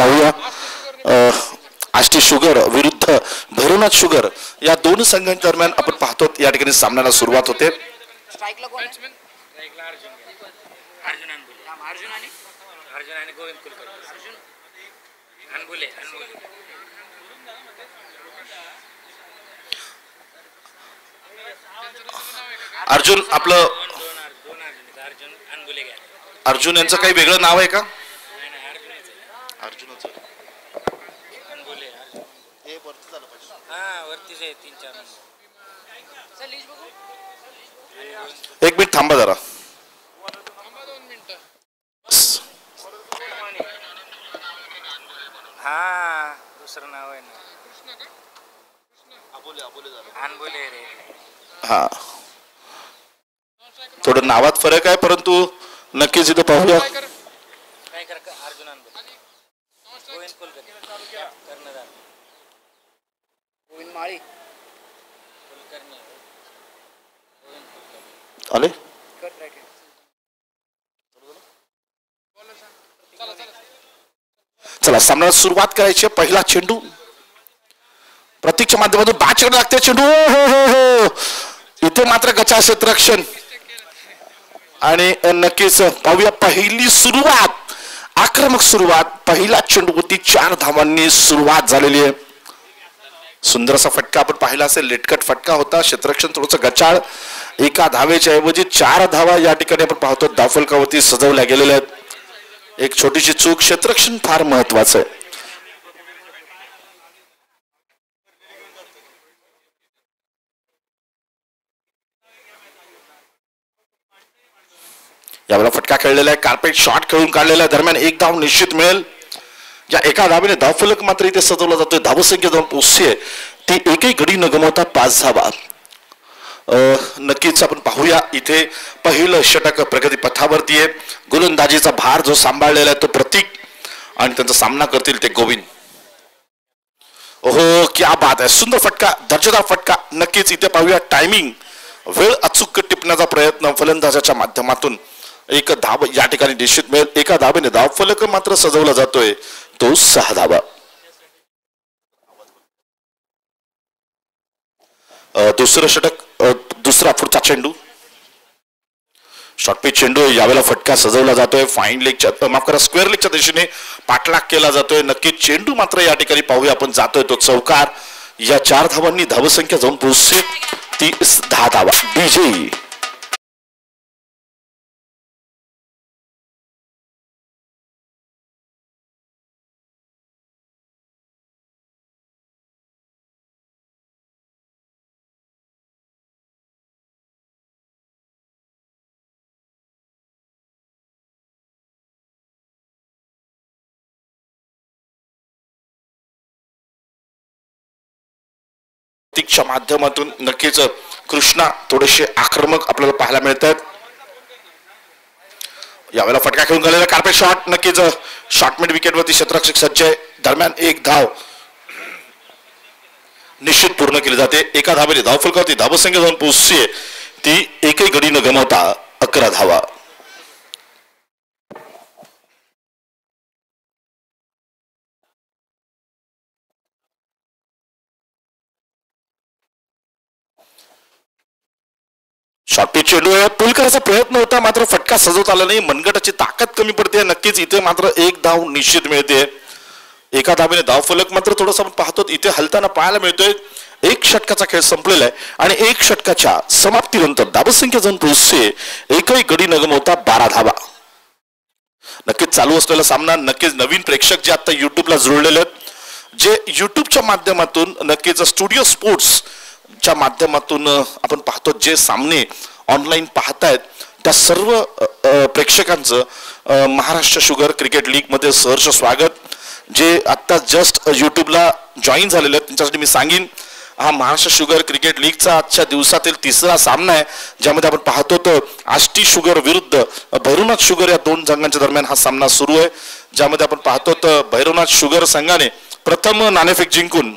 पाहूया आष्टी शुगर विरुद्ध भैरवनाथ शुगर या दोन संघांच्या दरम्यान आपण पाहतो या ठिकाणी सामन्याला सुरुवात होते. अर्जुन आपलं अर्जुन यांचं काही वेगळं नाव आहे का? अर्जुनच एक मिनिट थांबा जरा. हा दुसरं नाव आहे ना. हा थोडं नावात फरक आहे परंतु नक्कीच इथं पाहूया. आले चला सामन्याला सुरुवात करायची. पहिला चेंडू प्रतीकच्या माध्यमातून बाचकडे लागते. चेंडू हो हो हो इथे मात्र गचा क्षेत्ररक्षण आणि नक्कीच पाहूया पहिली सुरुवात आक्रमक सुरुवात. पहिला चेंडू होती 4 धावांनी सुरुवात झालेली आहे. सुंदर असा फटका आपण पाहिला असेल. लेटकट फटका होता. क्षेत्ररक्षण थोडंसं गचाळ. एका धावेच्या ऐवजी 4 धावा या ठिकाणी आपण पाहतो धावफलकावरती सजवल्या गेलेल्या आहेत. एक छोटीशी चूक. क्षेत्ररक्षण फार महत्वाचं आहे. यावेळेला फटका खेळलेला आहे. कार्पेट शॉट खेळून काढलेला आहे. दरम्यान एक धाव निश्चित मिळेल. या एका धावेने धावफलक मात्र इथे सजवला जातोय. धावसंख्या जाऊन पोहोचते ती एकही गडी न गमावता 5 धावा. नक्कीच आपण पाहूया इथे पहिलं षटक प्रगती पथावरती आहे. गोलंदाजीचा भार जो सांभाळलेला आहे तो प्रतीक आणि त्यांचा सामना करतील ते गोविंद. ओहो क्या बात आहे. सुंदर फटका दर्जेदार फटका. नक्कीच इथे पाहूया टायमिंग वेळ अचूक टिपण्याचा प्रयत्न फलंदाजाच्या माध्यमातून. एक धाव या ठिकाणी निश्चित मिळेल. एका धावेने धावफलक मात्र सजवला जातोय तो 6 धावा. दुसरं षटक दुसरा पुढचा चेंडू शॉर्टपिच चेंडू. यावेळेला फटका सजवला जातोय. फाईन लेगच्या माफ करा स्क्वेअर लेगच्या दिशेने पाठलाग केला जातोय. नक्कीच चेंडू मात्र या ठिकाणी पाहूया आपण जातोय तो चौकार. या 4 धावांनी धावसंख्या जाऊन पोहोचते ती 10 धावा. बीजे च्या माध्यमातून नक्कीच कृष्णा थोडेसे आक्रमक आपल्याला पाहायला मिळतात. यावेळेला फटका खेळून गेलेला कार्पेट शॉट. नक्कीच शॉर्ट मिड विकेटवरती क्षेत्ररक्षक सज्ज आहे. दरम्यान एक धाव निश्चित पूर्ण केली जाते. एका धावेने धावफलकावरती धावसंख्या जाऊन पोहोचते ती एकही गडी न गमावता 11 धावा. शॉर्टपिच चेंडू पूल करायचा प्रयत्न होता मात्र फटका सजवता आला नाही. मनगटाची ताकद कमी पडते. नक्कीच इथे मात्र एक धाव निश्चित मिळते. एका धावेने धावफलक मात्र थोडंसं आपण पाहतो इथे हलताना पाहायला मिळतोय. एक षटकाचा खेळ संपलेला आहे आणि एक षटकाच्या समाप्तीनंतर धावसंख्या जाऊन पोहोचते एकही गडी न गमावता 12 धावा. नक्कीच चालू असलेला सामना. नक्कीच नवीन प्रेक्षक जे आता युट्यूबला जुळलेले आहेत जे युट्यूबच्या माध्यमातून नक्कीच स्टुडिओ स्पोर्ट्स च्या माध्यमातून आपण पाहतो जे सामने ऑनलाईन पाहतायत त्या सर्व प्रेक्षकांचं महाराष्ट्र शुगर क्रिकेट लीग मध्ये सहर्ष स्वागत. जे आता जस्ट युट्यूबला जॉईन झालेले आहेत त्यांच्यासाठी मी सांगेन हा महाराष्ट्र शुगर क्रिकेट लीगचा आजच्या दिवसातील 3रा सामना आहे ज्यामध्ये आपण पाहतो तर आष्टी शुगर विरुद्ध भैरवनाथ शुगर या 2 संघांच्या दरम्यान हा सामना सुरू आहे. ज्यामध्ये आपण पाहतो तर भैरवनाथ शुगर संघाने प्रथम नाणेफेक जिंकून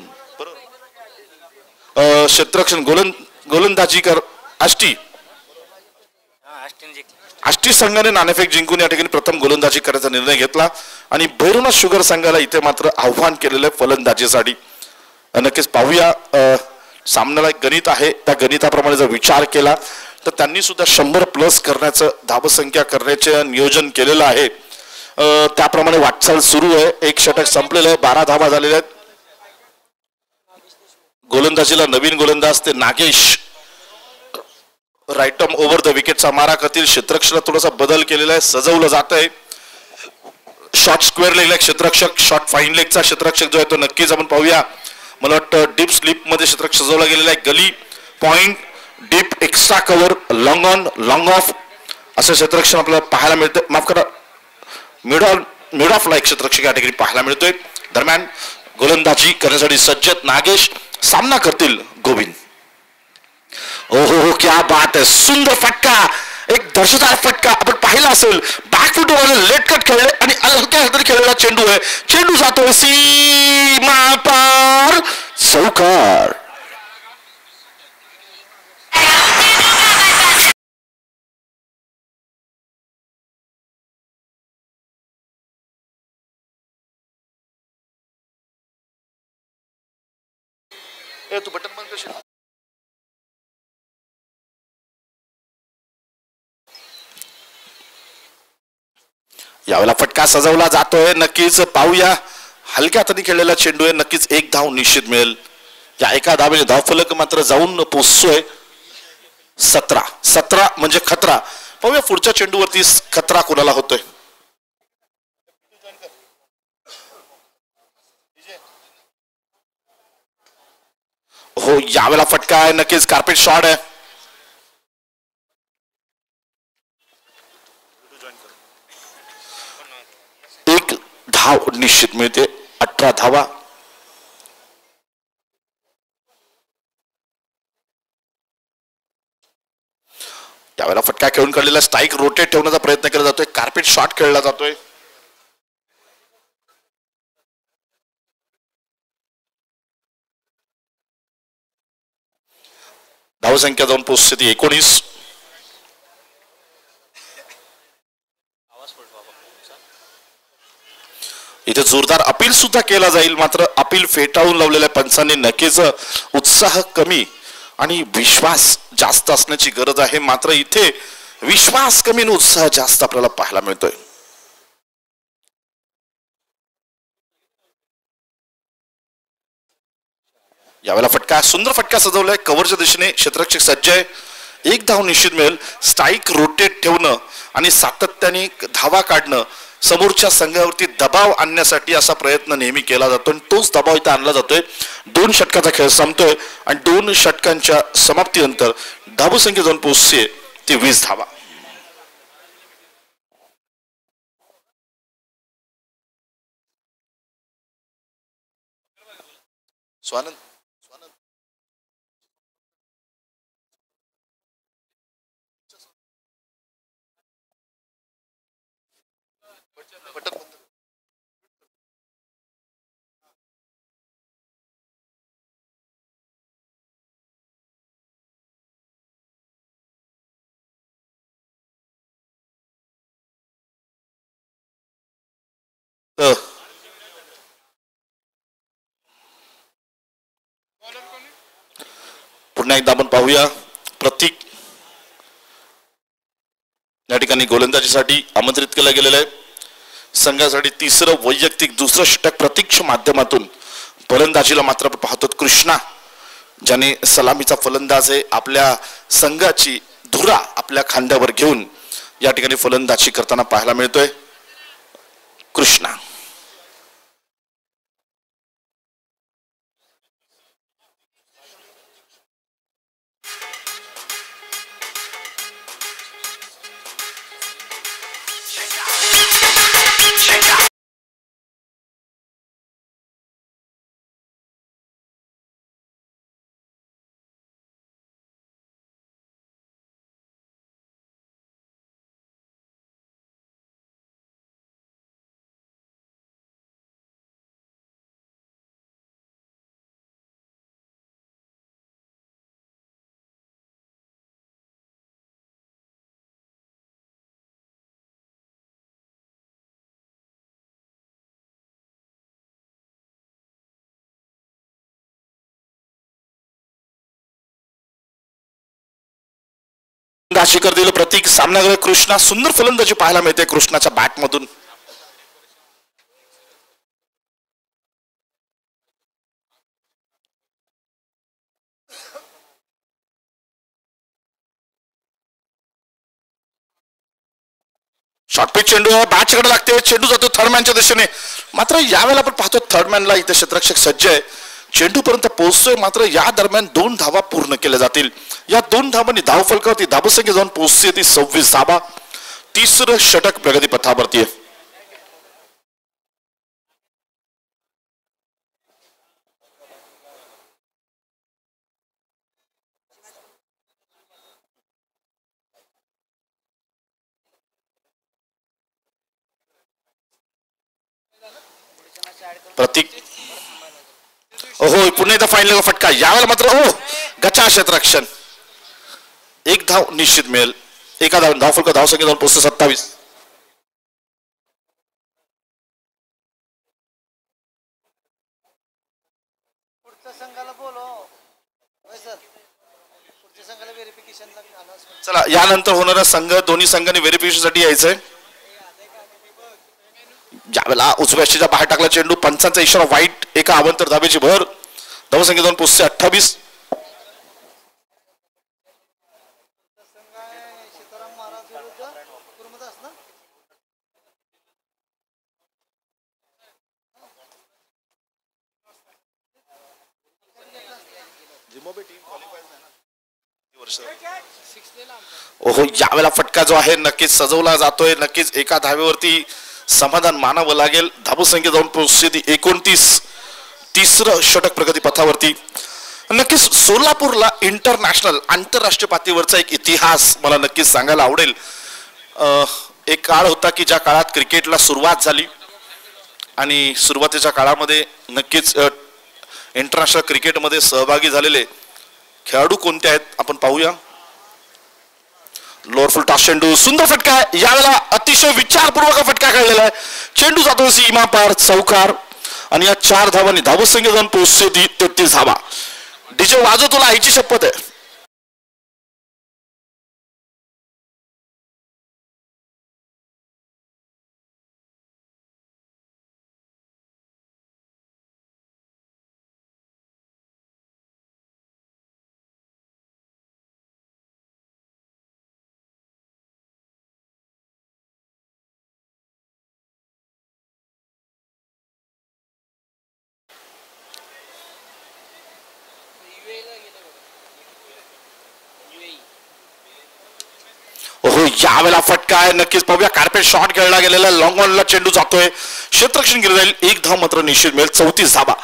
क्षेत्ररक्षण गोलंदाजी कर आष्टी संघाने नाणेफेक जिंकून या ठिकाणी प्रथम गोलंदाजी करायचा निर्णय घेतला आणि भैरवनाथ शुगर संघाला इथे मात्र आव्हान केलेलं आहे फलंदाजीसाठी. नक्कीच पाहूया सामन्याला एक गणित आहे, त्या गणिताप्रमाणे जर विचार केला तर त्यांनी सुद्धा 100+ करण्याचं धावसंख्या करण्याचे नियोजन केलेलं आहे. त्याप्रमाणे वाटचाल सुरू आहे. एक षटक संपलेलं आहे, 12 धावा झालेल्या आहेत. गोलंदाजीला नवीन गोलंदाज ते नागेश राईटम ओव्हर द विकेटचा मारा करतील. क्षेत्ररक्षणात थोडासा बदल केलेला आहे, सजवलं जात आहे. शॉर्ट स्क्वेअर लेगला क्षेत्ररक्षक, शॉर्ट फाईन लेगचा क्षेत्ररक्षक जो आहे तो नक्कीच आपण पाहूया. मला वाटतं डीप स्लिप मध्ये क्षेत्ररक्षक सजवला गेलेला आहे. Gully point deep extra cover long on long off असं क्षेत्ररक्षण आपल्याला पाहायला मिळतं. माफ करा, मिड ऑफ ला एक क्षेत्ररक्षक या ठिकाणी पाहायला मिळतोय. दरम्यान गोलंदाजी करण्यासाठी सज्ज नागेश, सामना करतील गोविंद. ओहो हो, क्या बात आहे, सुंदर फटका, एक दर्शदार फटका आपण पाहिला असेल. बॅकफुट लेट कट खेळले आणि हलक्या हाताने खेळलेला चेंडू आहे. चेंडू जातोय सीमा पार, चौकार. तू बटन बंद करशील. यावेळेला फटका सजवला जातोय. नक्कीच पाहूया, हलक्या हाताने खेळलेला चेंडू आहे. नक्कीच एक धाव निश्चित मिळेल. या एका धावेने धावफलक मात्र जाऊन पोहोचतोय 17 म्हणजे खतरा. पाहूया पुढच्या चेंडूवरती खतरा कोणाला होतोय. हो, यावेळेला फटका आहे, नक्कीच कार्पेट शॉट आहे. एक धाव निश्चित मिळते, 18 धावा. त्यावेळेला फटका खेळून काढलेला, स्ट्राईक रोटेट ठेवण्याचा प्रयत्न केला जातोय. कार्पेट शॉट खेळला जातोय. धावसंख्या जाऊन पोहोचते ती 19. इथे जोरदार अपील सुद्धा केला जाईल, मात्र अपील फेटाळून लावलेल्या पंचांनी नक्कीच उत्साह कमी आणि विश्वास जास्त असण्याची गरज आहे. मात्र इथे विश्वास कमी आणि उत्साह जास्त आपल्याला पाहायला मिळतोय. यावेळेला फटका, सुंदर फटका सजवलाय. कव्हरच्या दिशेने क्षेत्ररक्षक सज्ज आहे. एक धाव निश्चित मिळेल. स्ट्राईक रोटेट ठेवणं आणि सातत्याने धावा काढणं, समोरच्या संघावरती दबाव आणण्यासाठी असा प्रयत्न नेहमी केला जातो आणि तोच दबाव इथे आणला जातोय. 2 षटकाचा खेळ संपतोय आणि 2 षटकांच्या समाप्तीनंतर धावसंख्या जाऊन पोहोचते ती 20 धावा. स्वानंद पुन्हा एकदा आपण पाहूया. प्रतीक या ठिकाणी गोलंदाजीसाठी आमंत्रित केलं गेलेलं आहे. संघासाठी 3रं वैयक्तिक 2रं षटक प्रतीकच्या माध्यमातून. फलंदाजीला मात्र आपण पाहतो कृष्णा, ज्याने सलामीचा फलंदाज आहे. आपल्या संघाची धुरा आपल्या खांद्यावर घेऊन या ठिकाणी फलंदाजी करताना पाहायला मिळतोय कृष्णा. शिखर दिलं प्रतीक सामनागर कृष्णा सुंदर फलंदाजी पाहायला मिळते कृष्णाच्या बॅटमधून. शॉर्टपिच चेंडू बॅटकडे लागते चेंडू जातो थर्डमॅनच्या दिशेने मात्र यावेळेला आपण पाहतो थर्डमॅनला इथे क्षेत्ररक्षक सज्ज आहे चेंडू पर्यंत पोहोचतोय मात्र या दरम्यान 2 धावा पूर्ण केल्या जातील. या 2 धावांनी धावफलकावरती धावसंख्या जाऊन पोहोचते ती 26 धावा. तिसरं षटक प्रगती पथावरती आहे. प्रतीक हो पुन्हा एकदा फाईनल फटका यावेळेला मात्र हो गचा क्षेत्ररक्षण. एक धाव निश्चित मिळेल. एका धावफलक धावसंख्या जाऊन पोहोचते 27. चला यानंतर होणारा संघ दोन्ही संघांनी व्हेरिफिकेशन साठी यायचंय. ज्यावेळेला उजव्याशीच्या बाहेर टाकला चेंडू पंचांचा इशारा वाईट एका अवंतर धाबेची भर धावसंख्या जाऊन पोहोचते 28. ओहो यावेळेला फटका जो आहे नक्कीच सजवला जातोय. नक्कीच एका धावेवरती समाधान मानावं लागेल. धावसंख्या जाऊन पोहोचते ती 29. तिसरं षटक प्रगती पथावरती. नक्कीच सोलापूरला इंटरनॅशनल आंतरराष्ट्रीय पातळीवरचा एक इतिहास मला नक्कीच सांगायला आवडेल. एक काळ होता की ज्या काळात क्रिकेटला सुरुवात झाली आणि सुरुवातीच्या काळामध्ये नक्कीच इंटरनॅशनल क्रिकेटमध्ये सहभागी झालेले खेळाडू कोणते आहेत आपण पाहूया. लोअर फुल टॉस चेंडू सुंदर फटका आहे. यावेळेला अतिशय विचारपूर्वक फटका खेळलेला आहे. चेंडू जातो सीमा पार चौकार आणि या 4 धावांनी धावसंख्या जाऊन पोहोचते ती 33 धावा. डीजे वाजव तुला आईची शपथ आहे. यावेळेला फटका आहे. नक्कीच पाहूया कार्पेट शॉट खेळला गेलेला लॉंग ऑनला चेंडू जातोय क्षेत्ररक्षण केलं जाईल. एक धाव मात्र निश्चित मिळेल 34 धावा.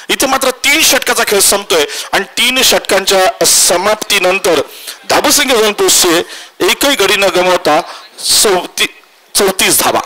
इथे मात्र 3 षटकाचा खेळ संपतोय आणि 3 षटकांच्या समाप्तीनंतर धावसंख्या जाऊन पोहोचते एकही गडी न गमावता 34 धावा.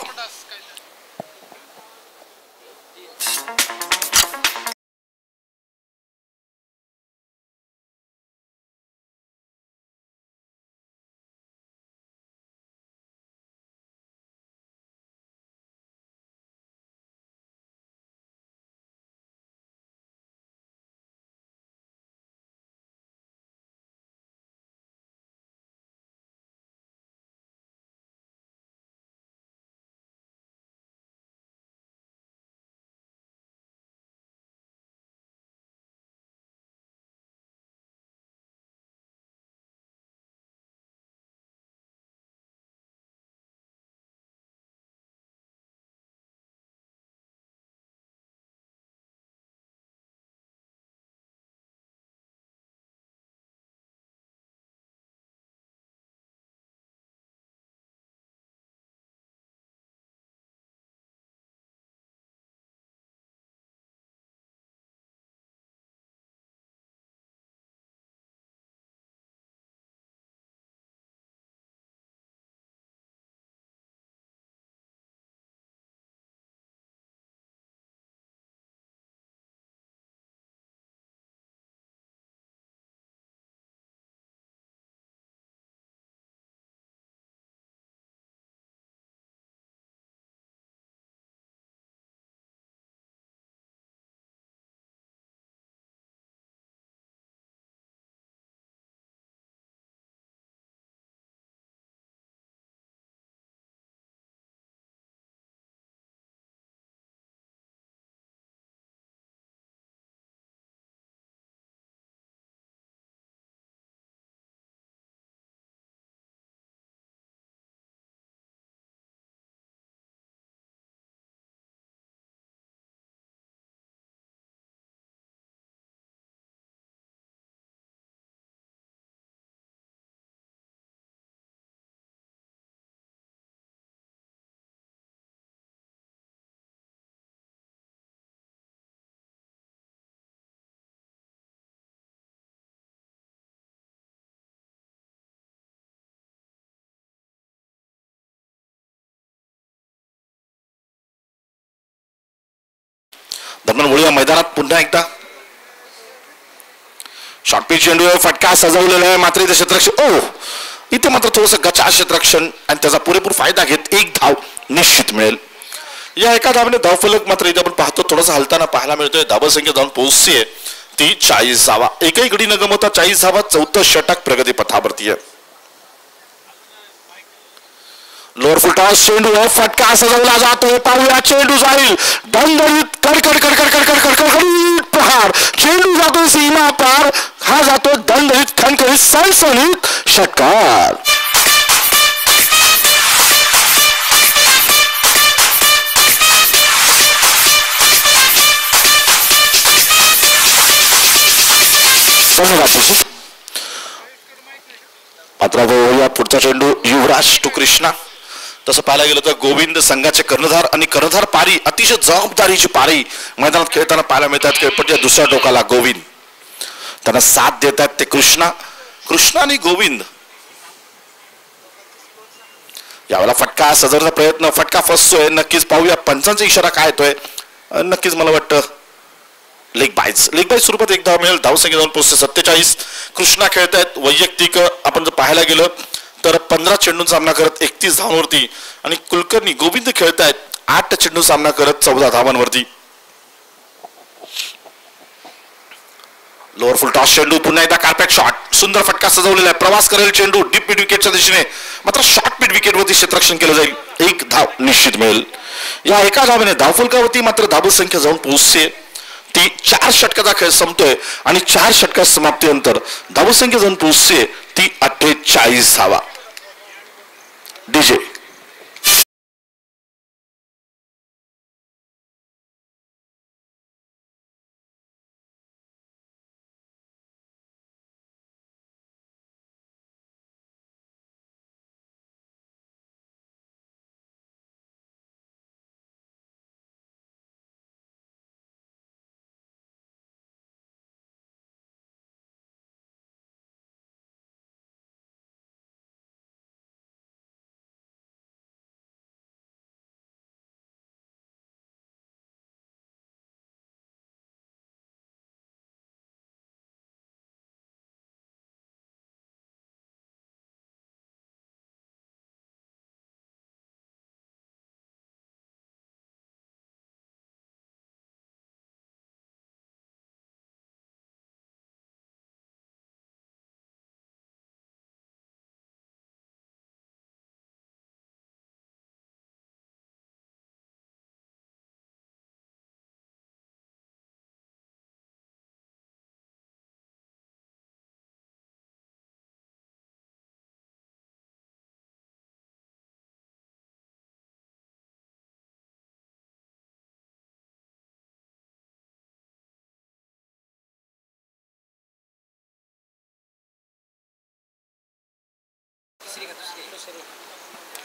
दरम्यान वळूया मैदानात पुन्हा एकदा शॉर्ट पिच चेंडू फटका सजवलेला आहे मात्र इथे क्षेत्ररक्षण इथे मात्र थोडंसं गचा क्षेत्ररक्षण आणि त्याचा पुरेपूर फायदा घेत एक धाव निश्चित मिळेल. या एका धावने धावफलक मात्र इथे आपण पाहतो थोडासा हलताना पाहायला मिळतोय. धावसंख्या जाऊन पोहोचते ती 40 धावा. एकही गडी न गमवता 40 धावा. चौथं षटक प्रगती पथावरती आहे. लोअर फुल टॉस चेंडू फटका सजवला जातोय. पाहूया चेंडू जाईल दणदणीत कडकड कडकड कडकड कडकड प्रहार. चेंडू जातो सीमा पार. हा जातो दणदणीत खणखणीत सणसणीत षटकार. मात्र पुढचा चेंडू युवराज टू कृष्णा. तसं पाहायला गेलं तर गोविंद संघाचे कर्णधार आणि कर्णधार पारी अतिशय जबाबदारीची पारी मैदानात खेळताना पाहायला मिळतात. खेळपट्टीच्या दुसऱ्या टोकाला गोविंद त्यांना साथ देतात ते कृष्णा आणि गोविंद. यावेळेला फटका सजवण्याचा प्रयत्न फटका फसतोय. नक्कीच पाहूया पंचांचा इशारा काय येतोय. नक्कीच मला वाटतं लेग बाईज स्वरूपात एक धाव मिळेल. धावसंख्या जाऊन पोहोचते 47. कृष्णा खेळतायत वैयक्तिक आपण जर पाहायला गेलं तर 15 चेंडूंचा सामना करत 31 धावांवरती आणि कुलकर्णी गोविंद खेळतायत 8 चेंडू सामना करत 14 धावांवरती. लोअर फुल टॉस चेंडू पुन्हा एकदा कार्पेट शॉट. सुंदर फटका सजवलेला आहे. प्रवास करेल चेंडू डीप मिड विकेटच्या दिशेने मात्र शॉर्ट मिड विकेटवरती क्षेत्ररक्षण केलं जाईल. एक धाव निश्चित मिळेल. या एका धावाने धावफलकावरती मात्र धावसंख्या जाऊन पोहोचते ती 4 षटकाचा खेळ संपतोय आणि 4 षटका समाप्तीनंतर धावसंख्या जाऊन पोहोचते ती 48 धावा. डीजे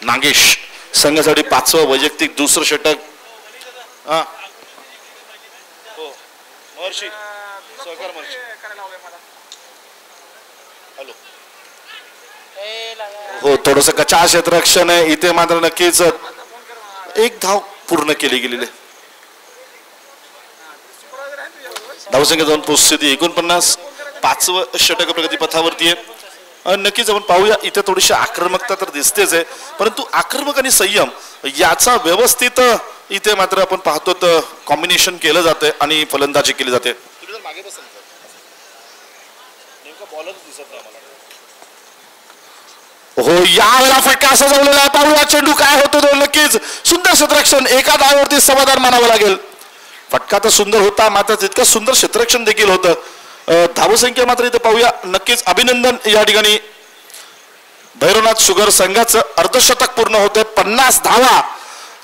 नागेश संघासाठी 5वं वैयक्तिक दुसरं षटक. हो थोडस कचा क्षेत्ररक्षण आहे इथे मात्र नक्कीच एक धाव पूर्ण केली गेलेली. धावसंख्या जाऊन पोहोचते 49. 5वं षटक प्रगती पथावरती आहे. नक्कीच आपण पाहूया इथे थोडीशी आक्रमकता तर दिसतेच आहे परंतु आक्रमक आणि संयम याचा व्यवस्थित इथे मात्र आपण पाहतो तर कॉम्बिनेशन केलं जाते आणि फलंदाजी केली जाते. हो यावेळेला फटका सजवलेला आहे. पाहूया चेंडू काय होतो तो. नक्कीच सुंदर क्षेत्ररक्षण. एका धावावरती समाधान मानावं लागेल. फटका तर सुंदर होता मात्र तितकं सुंदर क्षेत्ररक्षण देखील होतं. धावसंख्या मात्र इथे पाहूया. नक्कीच अभिनंदन या ठिकाणी भैरवनाथ शुगर संघाचं अर्धशतक पूर्ण होते. 50 धावा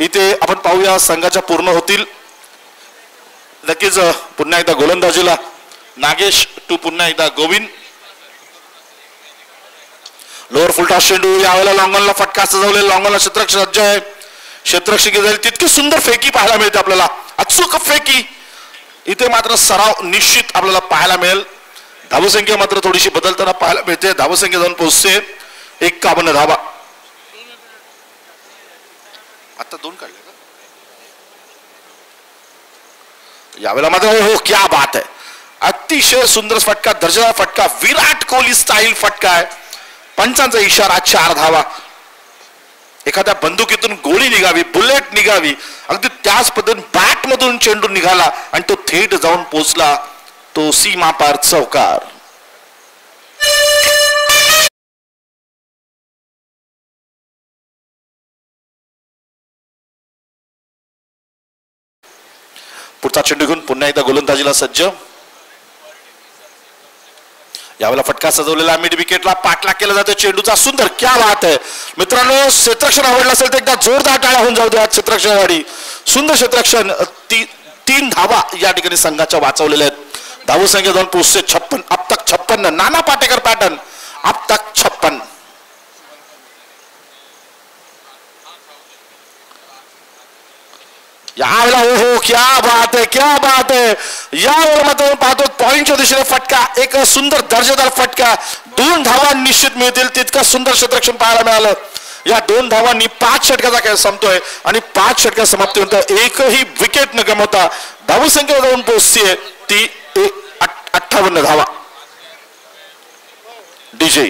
इथे आपण पाहूया संघाच्या पूर्ण होतील. नक्कीच पुन्हा एकदा गोलंदाजीला नागेश टू पुन्हा एकदा गोविंद. लोअर फुल टॉस चेंडू यावेळेला लॉंगॉनला फटका सजवलेला. लॉंगॉनला क्षेत्ररक्षण सज्ज आहे. क्षेत्ररक्षण जाईल तितकी सुंदर फेकी पाहायला मिळते आपल्याला. अचूक फेकी इथे मात्र सराव निश्चित आपल्याला पाहायला मिळेल. धावसंख्या मात्र थोडीशी बदलताना पाहायला मिळते. धावसंख्या जाऊन पोहोचते 51 धावा. आता 2 काढले का यावेळेला मात्र हो क्या बात आहे, अतिशय सुंदर फटका, दर्जेदार फटका, विराट कोहली स्टाईल फटका आहे. पंचांचा इशारा, 4 धावा. एखाद्या बंदुकीतून गोळी निघावी, बुलेट निघावी, अगदी त्याच पद्धतीने बॅट मधून चेंडू निघाला आणि तो थेट जाऊन पोहोचला तो सीमा पार चौकार. पुढचा चेंडू घेऊन पुन्हा एकदा गोलंदाजीला सज्ज. यावेळेला फटका सजवलेला मिड विकेटला पाठलाग केला जातो चेंडूचा. सुंदर, क्या बात आहे मित्रांनो. क्षेत्ररक्षण आवडलं असेल तर एकदा जोरदार टाळ्या होऊन जाऊ द्या क्षेत्ररक्षणासाठी. सुंदर क्षेत्ररक्षण. 3 धावा या ठिकाणी संघाच्या वाचवलेल्या आहेत. धाव संख्या जाऊन पोहोचते 56. अब तक 56. नाना पाटेकर पॅटर्न, अब तक 56. यावेळेला हो क्या बात आहे, क्या बात आहे. यावेळेला मात्र पाहतो पॉइंटच्या दिशेने फटका, एक सुंदर दर्जेदार फटका. 2 धावा निश्चित मिळतील, तितकं सुंदर क्षेत्ररक्षण पाहायला मिळालं. या 2 धावांनी 5 षटकाचा खेळ संपतोय आणि 5 षटका समाप्तीनंतर एकही विकेट न गमावता धावसंख्या जाऊन पोहोचते ती 58 धावा. डीजे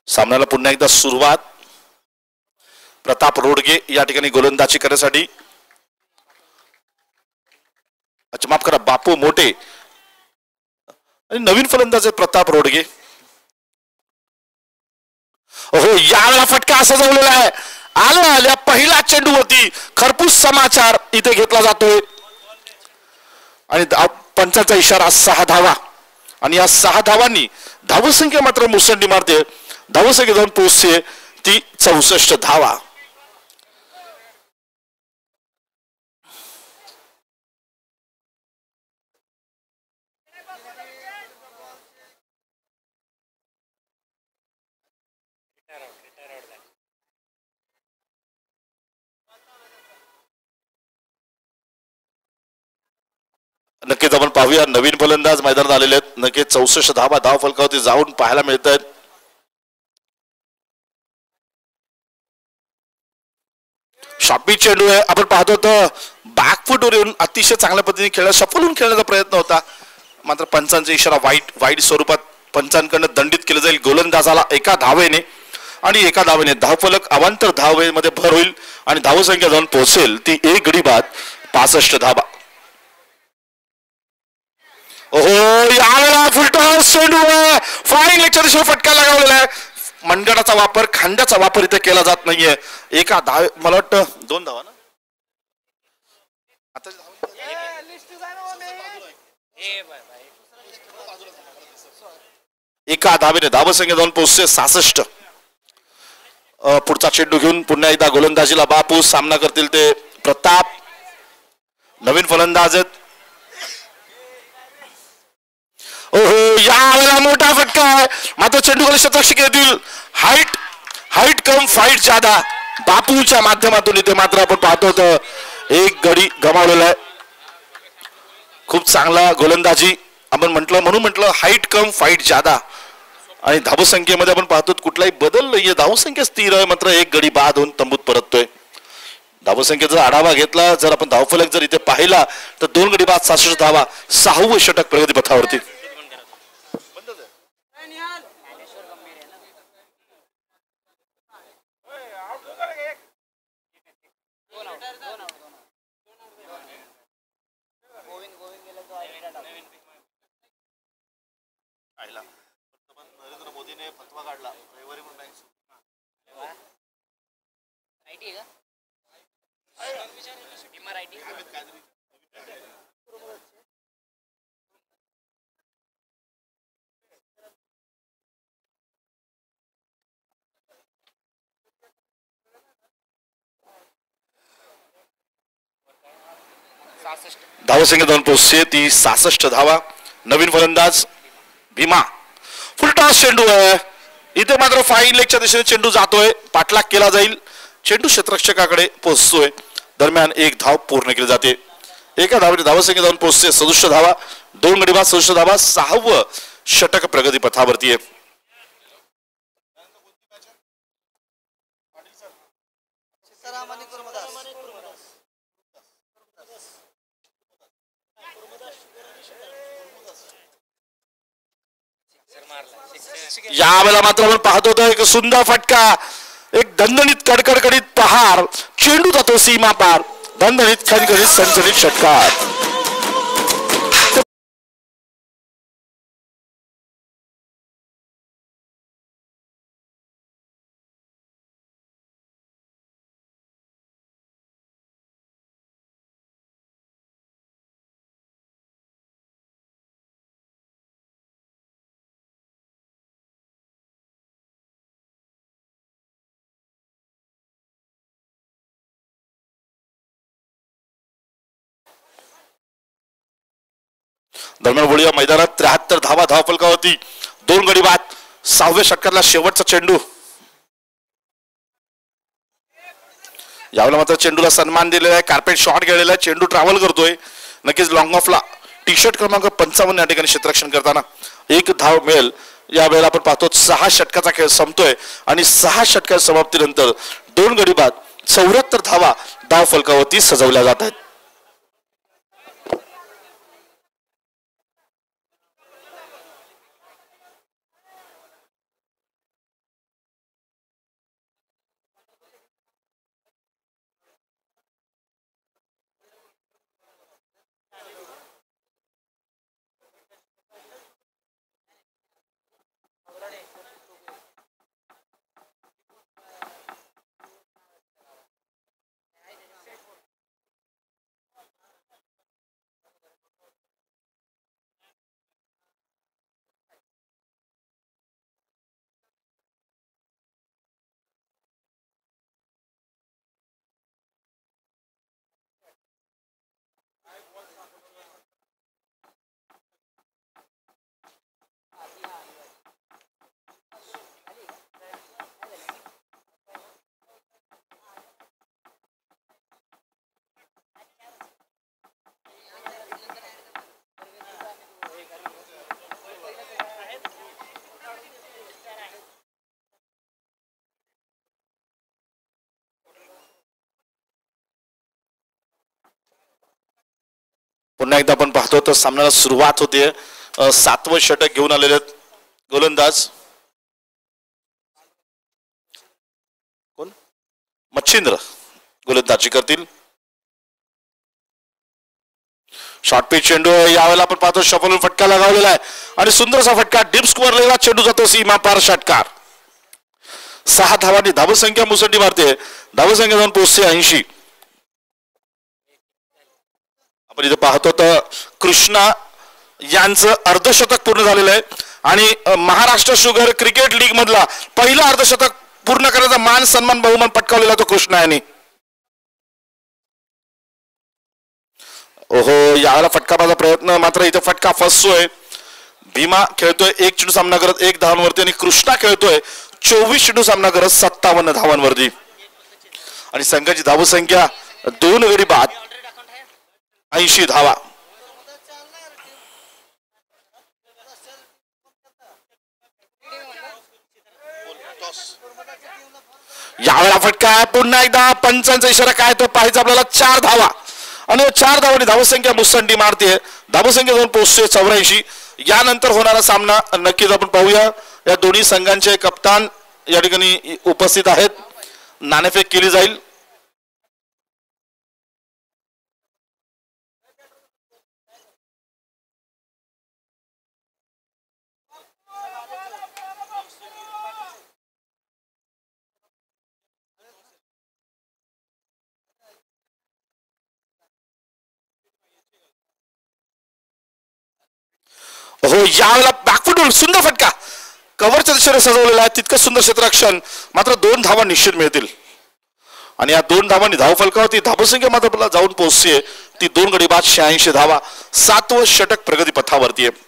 सामन्याला पुन्हा एकदा सुरुवात. प्रताप रोडगे या ठिकाणी गोलंदाजी करण्यासाठी, अच्छा माफ करा, बापू मोठे आणि नवीन फलंदाज आहेत प्रताप रोडगे. हो यावेळेला फटका सजवलेला आहे. आल्या पहिला चेंडूवरती खरपूस समाचार इथे घेतला जातोय आणि पंचाचा इशारा 6 धावा. आणि या 6 धावांनी धावसंख्या मात्र मुसंडी मारते. धावसंख्या जाऊन पोहोचते ती 64 धावा. नक्कीच आपण पाहूया, नवीन फलंदाज मैदानात आलेले आहेत. नक्कीच 64 धावा धाव फलकावरती जाऊन पाहायला मिळत आहेत. शॉपी चेंडू आहे. आपण पाहतो तर बॅकफुटवर येऊन अतिशय चांगल्या पद्धतीने खेळला, सफल होऊन खेळण्याचा प्रयत्न होता. मात्र पंचांचा इशारा वाईट स्वरूपात पंचांकडून दंडित केलं जाईल गोलंदाजाला 1 धावेने. आणि 1 धावेने धावफलक अवांतर धावेमध्ये भर होईल आणि धावसंख्या जाऊन पोहोचेल ती 1 गडी बाद 65 धावा. ओहो यावेळेला फुलटॉस चेंडू आहे. फाईन लेगच्या दिशेने फटका लगावलेला आहे. मनगटाचा वापर, खांद्याचा वापर इथे केला जात नाहीये. 1 धावे, मला वाटतं 2 धावा ना आता 1 धावेने धावसंख्या जाऊन पोहोचते 66. पुढचा चेंडू घेऊन पुन्हा एकदा गोलंदाजीला बापू. सामना करतील ते प्रताप, नवीन फलंदाज आहेत. ओहो यावेळेला मोठा फटका आहे मात्र चेंडूकडे शतरक्षक येतील हाईट कम फाईट ज्यादा बापूच्या माध्यमातून इथे मात्र आपण पाहतो तर एक गडी गमावलेला आहे खूप चांगला गोलंदाजी आपण म्हणून म्हटलं हाईट कम फाईट ज्यादा आणि धावसंख्येमध्ये आपण पाहतो कुठलाही बदल नाहीये धावसंख्या स्थिर आहे मात्र एक गडी बाद होऊन तंबूत परततोय धावसंख्येचा आढावा घेतला जर आपण धावफलक जर इथे पाहिला तर 2 गडी बाद 66 धावा 6वे षटक प्रगतीपथावरती नरेंद्र मोदीने फतवा काढला रविवारी धावसंख्या 2 पोहोचते ती 66 धावा नवीन फलंदाज भीमा फुलटॉस चेंडू आहे इथे मात्र फाईन लेगच्या दिशेने चेंडू जातोय पाठलाग केला जाईल चेंडू क्षेत्ररक्षकाकडे पोहोचतोय दरम्यान एक धाव पूर्ण केली जाते एका धावेने धावसंख्या 2 पोहोचते 67 धावा 2 गडी बाद 67 धावा 6वे षटक प्रगती पथावरती आहे यावेळेला मात्र आपण पाहतो तर एक सुंदर फटका एक दणदणीत कडकडकडीत पहार चेंडू जातो सीमा पार दणदणीत खणखणीत संचलित षटकार दरम्यान वळीया मैदानात 73 धावा धावफलकावरती 2 गडी बाद 6व्या षटकातला शेवटचा चेंडू यावेळेला मात्र चेंडूला सन्मान दिलेला आहे कार्पेट शॉट गेलेला आहे चेंडू ट्रॅव्हल करतोय नक्कीच लॉंग ऑफला टी शर्ट क्रमांक 55 या ठिकाणी क्षेत्ररक्षण करताना एक धाव मिळेल यावेळेला आपण पाहतो 6 षटकाचा खेळ संपतोय आणि 6 षटकाच्या समाप्तीनंतर 2 गडी बाद 74 धावा धावफलकावरती सजवल्या जात आहेत पुन्हा एकदा आपण पाहतो तर सामन्याला सुरुवात होते 7वं षटक घेऊन आलेले आहेत गोलंदाज कोण मच्छिंद्र गोलंदाजी करतील शॉर्ट पिच चेंडू यावेळेला आपण पाहतो शफलून फटका लगावलेला आहे आणि सुंदरसा फटका डीप स्क्वेअरला चेंडू जातो सीमा पार षटकार 6 धावांनी धावसंख्या मुसंडी मारते धावसंख्या जाऊन पोहोचते 80 आपण इथे पाहतो तर कृष्णा यांचं अर्धशतक पूर्ण झालेलं आहे आणि महाराष्ट्र शुगर क्रिकेट लीग मधला पहिला अर्धशतक पूर्ण करण्याचा मान सन्मान बहुमान पटकावलेला तो कृष्णा यांनी ओहो यावेळेला फटका मारण्याचा प्रयत्न मात्र इथे फटका फसतोय भीमा खेळतोय 1 चेंडू सामना करत 1 धावांवरती आणि कृष्णा खेळतोय 24 चेंडू सामना करत 57 धावांवरती आणि संघाची धावसंख्या 2 गडी बाद 80 धावा. यावेळेला फटका पुन्हा एकदा पंचांचा इशारा काय तो पाहायचा आपल्याला. 4 धावा आणि 4 धावांनी धावसंख्या मुसंडी मारते. धावसंख्या जाऊन पोहोचते 84. यानंतर होणारा सामना नक्कीच आपण पाहूया. या दोन्ही संघांचे कप्तान या ठिकाणी उपस्थित आहेत. नाणेफेक केली जाईल. हो यावेळेला बॅकफुटून सुंदर फटका कव्हरच्या दिशेने सजवलेला आहे. तितकं सुंदर क्षेत्ररक्षण. मात्र 2 धावा निश्चित मिळतील आणि या 2 धावांनी धावफलकावरती धावसंख्या मात्र आपल्याला जाऊन पोहोचते ती 2 गडी बाद 86 धावा. 7वं षटक प्रगती पथावरती आहे.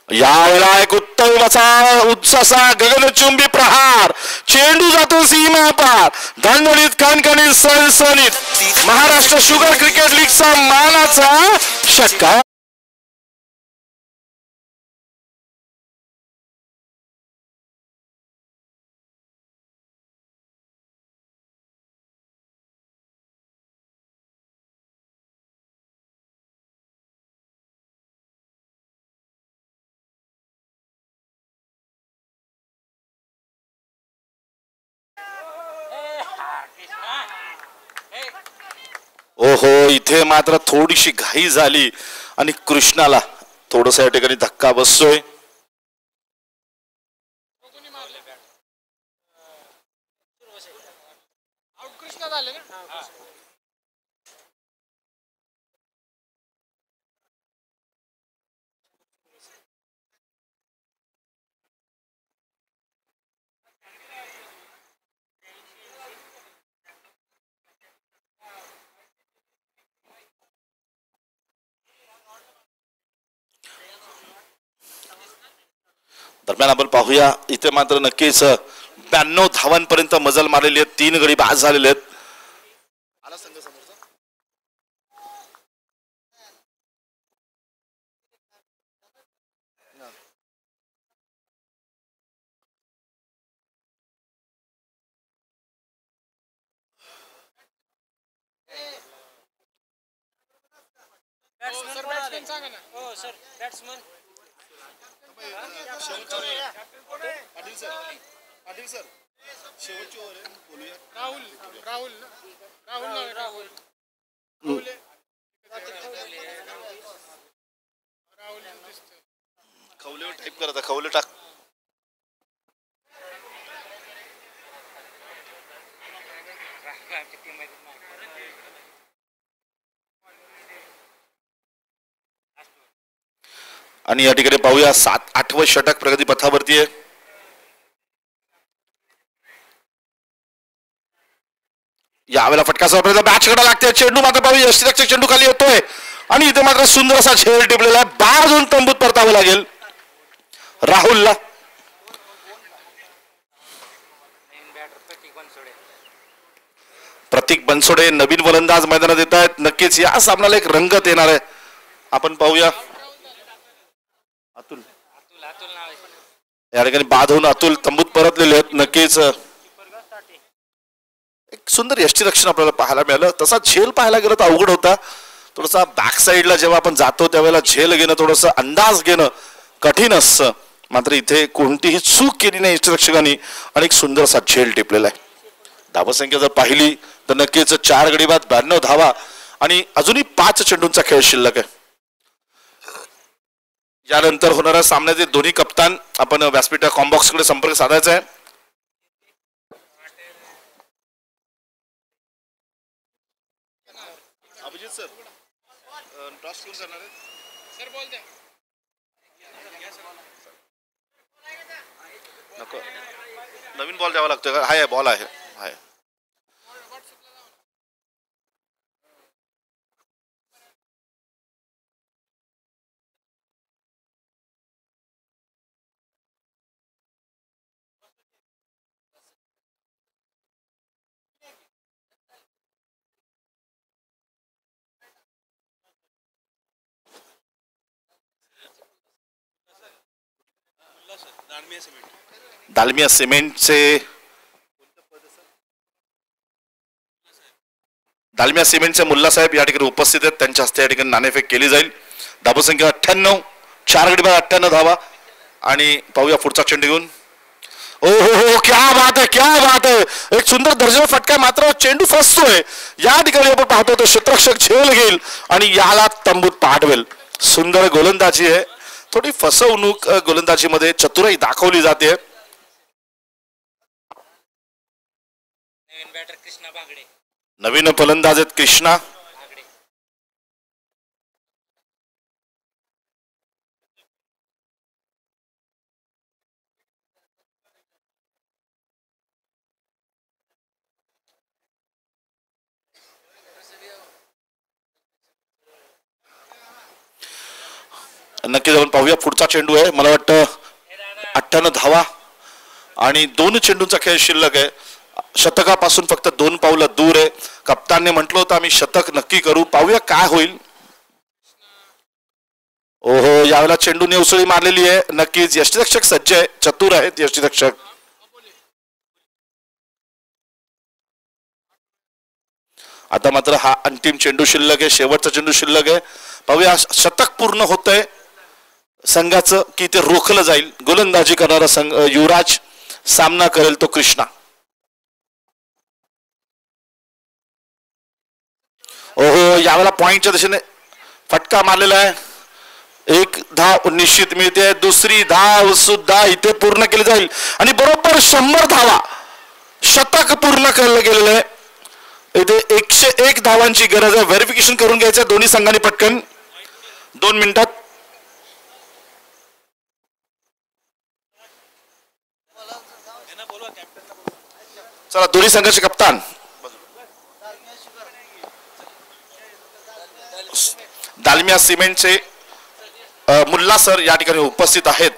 यावेळेला एक उत्तम असा उत्साहा गगनचुंबी प्रहार. चेंडू जातो सीमा पार. धणधणीत कणकणीत सणसणीत महाराष्ट्र शुगर क्रिकेट लीगचा मानाचा षटकार. ओहो इथे मात्र थोडीशी घाई झाली आणि कृष्णाला थोडस या ठिकाणी धक्का बसतोय. दरम्यान आपण पाहूया इथे मात्र नक्कीच 92 धावांपर्यंत मजल मारलेली आहेत. 3 गडी बाद झालेले आहेत. खवले टाईप करता खवले टाक. आणि या ठिकाणी पाहूया 7-8वं षटक प्रगती पथावरती आहे. यावेळेला फटका प्रयत्न बॅच कडा लागते. चेंडू मात्र पाहूया यष्टीरक्षक चेंडू खाली येतोय आणि इथे मात्र सुंदर असा झेल टिपलेला आहे. बाहेर जाऊन तंबूत परतावं लागेल राहुलला. प्रतीक बनसोडे नवीन फलंदाज मैदानात येत आहेत. नक्कीच या सामन्याला एक रंगत येणार आहे. आपण पाहूया अतुल या ठिकाणी बाद होऊन अतुल तंबूत परतलेले आहेत. नक्कीच एक सुंदर यष्टीरक्षण आपल्याला पाहायला मिळालं. तसा झेल पाहायला गेलं तर अवघड होता. थोडासा बॅक साईडला जेव्हा आपण जातो त्यावेळेला झेल घेणं थोडंसं अंदाज घेणं कठीण असतं. मात्र इथे कोणतीही चूक केली नाही यष्टीरक्षकांनी आणि एक सुंदरसा झेल टिपलेला आहे. धावसंख्या जर पाहिली तर नक्कीच 4 गडी बाद 92 धावा आणि अजूनही 5 चेंडूंचा खेळ शिल्लक आहे. यानंतर होणाऱ्या सामन्याचे दोन्ही कप्तान आपण व्यासपीठ कॉम्बॉक्स कडे संपर्क साधायचा आहे. अभिजित सर टॉस कोण करणार आहे सर बोल द्या. नको नवीन बॉल द्यावा लागतो का हाय बॉल आहे हाय दालमिया सिमेंटचे मुल्ला साहेब या ठिकाणी उपस्थित आहेत त्यांच्या हस्ते या ठिकाणी नाणेफेक केली जाईल धावसंख्या 98 4 गडी 98 धावा आणि पाहूया पुढचा चेंडू घेऊन ओ हो क्या बात है एक सुंदर दर्जेचा फटका मात्र चेंडू फसतोय या ठिकाणी आपण पाहतो तो क्षेत्ररक्षक झेल घेईल आणि याला तंबूत पाठवेल सुंदर गोलंदाजी आहे थोडी फसवणूक गोलंदाजीमध्ये चतुराई दाखवली जाते नवीन फलंदाज आहेत कृष्णा नक्की जाऊन पाहूया पुढचा चेंडू आहे मला वाटतं 98 धावा आणि 2 चेंडूंचा खेळ शिल्लक आहे शतकापासून फक्त 2 पावलं दूर आहे कप्तानने म्हटलं होतं आम्ही शतक नक्की करू पाहूया काय होईल ओहो यावेळेला चेंडूने उसळी मारलेली आहे नक्कीच यष्टिरक्षक सज्ज आहे चतुर आहेत यष्टिरक्षक आता मात्र हा अंतिम चेंडू शिल्लक आहे शेवटचा चेंडू शिल्लक आहे पाहूया शतक पूर्ण होतंय संघाचं की ते रोखलं जाईल गोलंदाजी करणारा संघ युवराज सामना करेल तो कृष्णा ओहो यावेळेला पॉइंटच्या दिशेने फटका मारलेला आहे एक धाव निश्चित मिळते दुसरी धाव सुद्धा इथे पूर्ण केली जाईल आणि बरोबर 100 धावा शतक पूर्ण केलं गेलेलं आहे इथे 101 धावांची गरज आहे व्हेरिफिकेशन करून घ्यायचं दोन्ही संघांनी पटकन 2 मिनिटात चला दोन्ही संघाचे कप्तान दालमिया सिमेंटचे मुल्ला सर या ठिकाणी उपस्थित आहेत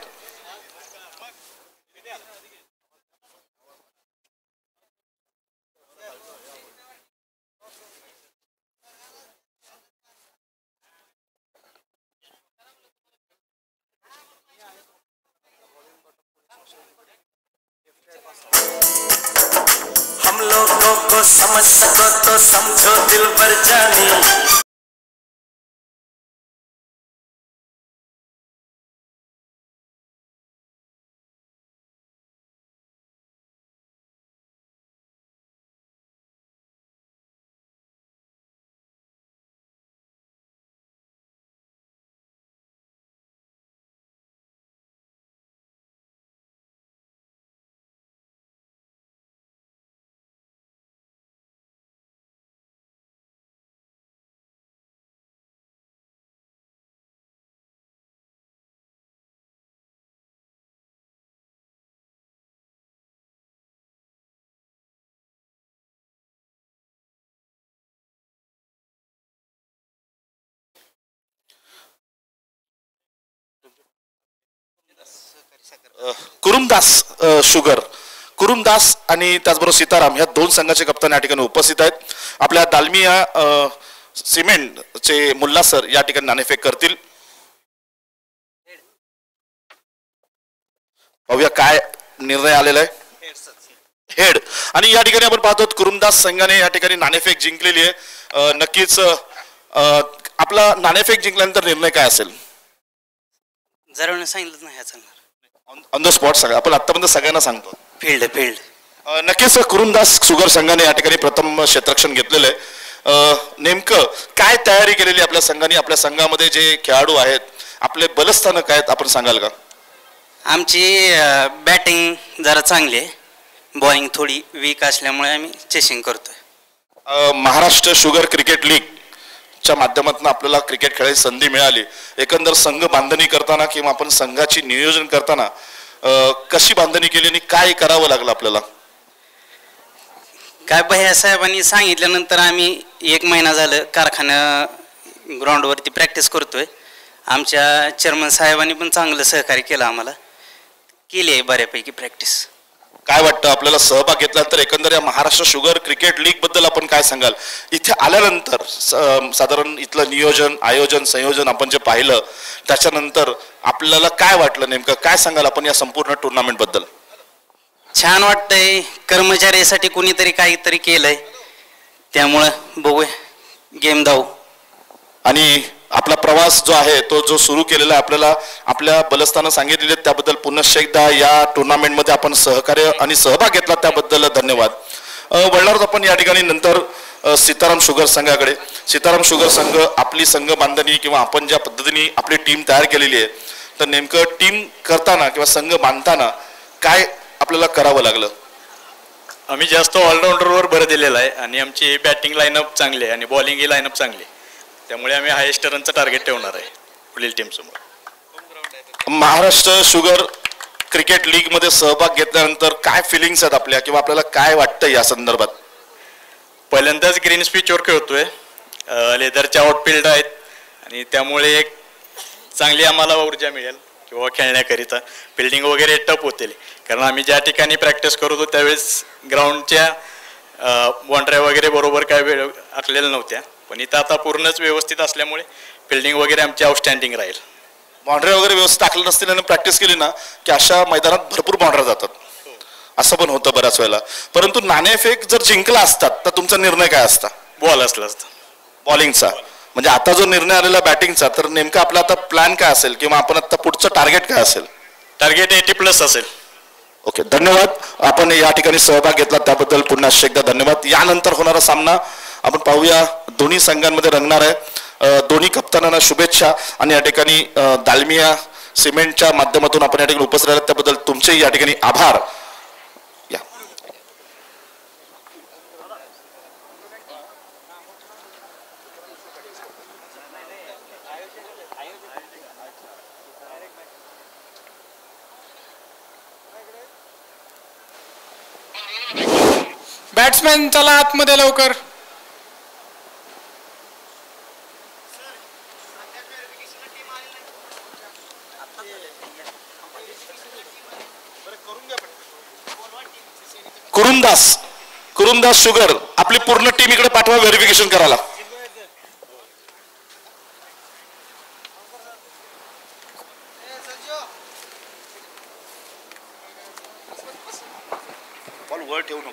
हम लोगों को समझ सको तो समझो दिल भर जानी कुरुमदास आणि त्याचबरोबर सीताराम या 2 संघाचे कप्तान या ठिकाणी उपस्थित आहेत आपल्या दालमिया सिमेंटचे मुल्ला सर या ठिकाणी नाणेफेक करतील पाहूया काय निर्णय आलेला आहे हेड आणि या ठिकाणी आपण पाहतो कुरुमदास संघाने या ठिकाणी नाणेफेक जिंकलेली आहे नक्कीच आपला नाणेफेक जिंकल्यानंतर निर्णय काय असेल जरा सांगितलं नाही चालणार ऑन द स्पॉट सांगा आपण आतापर्यंत सगळ्यांना सांगतो फील्ड नक्कीच कुरुमदास शुगर संघाने या ठिकाणी प्रथम क्षेत्ररक्षण घेतलेलं आहे नेमकं काय तयारी केलेली आपल्या संघाने आपल्या संघामध्ये जे खेळाडू आहेत आपले बलस्थान काय आहेत आपण सांगाल का आमची बॅटिंग जरा चांगली आहे बॉलिंग थोडी वीक असल्यामुळे आम्ही चेसिंग करतोय महाराष्ट्र शुगर क्रिकेट लीग च्या माध्यमातून आपल्याला क्रिकेट खेळायची संधी मिळाली एकंदर संघ बांधणी करताना किंवा आपण संघाची नियोजन करताना कशी बांधणी केली आणि काय करावं लागलं आपल्याला? काय भैया साहेबांनी सांगितल्यानंतर आम्ही 1 महिना झालं कारखाना ग्राउंडवरती प्रॅक्टिस करतोय. आमच्या चेअरमन साहेबांनी पण चांगलं सहकार्य केलं आम्हाला. केली आहे बऱ्यापैकी प्रॅक्टिस. काय वाटतं आपल्याला सहभाग घेतल्यानंतर एकंदर या महाराष्ट्र शुगर क्रिकेट लीग बद्दल आपण काय सांगाल? इथे आल्यानंतर साधारण इथलं नियोजन आयोजन संयोजन आपण जे पाहिलं त्याच्यानंतर आपल्याला काय वाटलं, नेमकं काय सांगाल आपण या संपूर्ण टुर्नामेंट बद्दल? छान वाटतंय. कर्मचाऱ्यासाठी कुणीतरी काहीतरी केलंय, त्यामुळं बघूया गेम धावू. आणि आपला प्रवास जो आहे तो जो सुरू केलेला आहे आपल्याला आपल्या बलस्थानं सांगितलेले त्याबद्दल पुनश्च एकदा या टुर्नामेंटमध्ये आपण सहकार्य आणि सहभाग घेतला त्याबद्दल धन्यवाद. वळणार आहोत आपण या ठिकाणी नंतर सीताराम शुगर संघाकडे. सीताराम शुगर संघ आपली संघ बांधणी किंवा आपण ज्या पद्धतीने आपली टीम तयार केलेली आहे, तर नेमकं टीम करताना किंवा संघ बांधताना काय आपल्याला करावं लागलं? आम्ही जास्त ऑलराऊंडरवर भर दिलेला आहे आणि आमची बॅटिंग लाईनअप चांगली आहे आणि बॉलिंग ही लाईनअप चांगली आहे. त्यामुळे आम्ही हायेस्ट रनचं टार्गेट ठेवणार आहे पुढील टीमसमोर. महाराष्ट्र शुगर क्रिकेट लीग मध्ये सहभाग घेतल्यानंतर काय फिलिंग्स आहेत आपल्या किंवा आपल्याला काय वाटतं या संदर्भात? पहिल्यांदाच ग्रीन स्पिचवर खेळतोय. लेदरच्या आउटफिल्ड आहेत आणि त्यामुळे एक चांगली आम्हाला ऊर्जा मिळेल किंवा खेळण्याकरिता. फिल्डिंग वगैरे टफ होतील कारण आम्ही ज्या ठिकाणी प्रॅक्टिस करत होतो त्यावेळेस ग्राउंडच्या बाउंड्र्या वगैरे बरोबर काय वेळ आखलेल्या नव्हत्या, पण इथं आता पूर्णच व्यवस्थित असल्यामुळे फिल्डिंग वगैरे आमची आउटस्टँडिंग राहील. बाउंड्री वगैरे व्यवस्थित टाकलं नसतील आणि प्रॅक्टिस केली ना की अशा मैदानात भरपूर बाउंड्र्या जातात. असं पण होतं बऱ्याच वेळेला. परंतु नाणेफेक जर जिंकला असतात तर तुमचा निर्णय काय असता? बॉल असला असता बॉलिंगचा. म्हणजे आता जो निर्णय आलेला बॅटिंगचा, तर नेमका आपला आता प्लॅन काय असेल किंवा आपण आता पुढचं टार्गेट काय असेल? टार्गेट 80+ असेल. ओके, धन्यवाद. आपण या ठिकाणी सहभाग घेतला त्याबद्दल पुन्हा एकदा धन्यवाद. यानंतर होणारा सामना आपण पाहूया, दोन्ही संघांमध्ये रंगणार आहे. दोन्ही कप्तानांना शुभेच्छा आणि या ठिकाणी दालमिया सिमेंटच्या माध्यमातून आपण या ठिकाणी उपस्थित राहिलात त्याबद्दल तुमचे या ठिकाणी आभार. बॅट्समॅन चला आतमध्ये लवकर. कुरुंदास शुगर आपली पूर्ण टीम इकडे पाठवा व्हेरिफिकेशन करायला. वर ठेवू नको.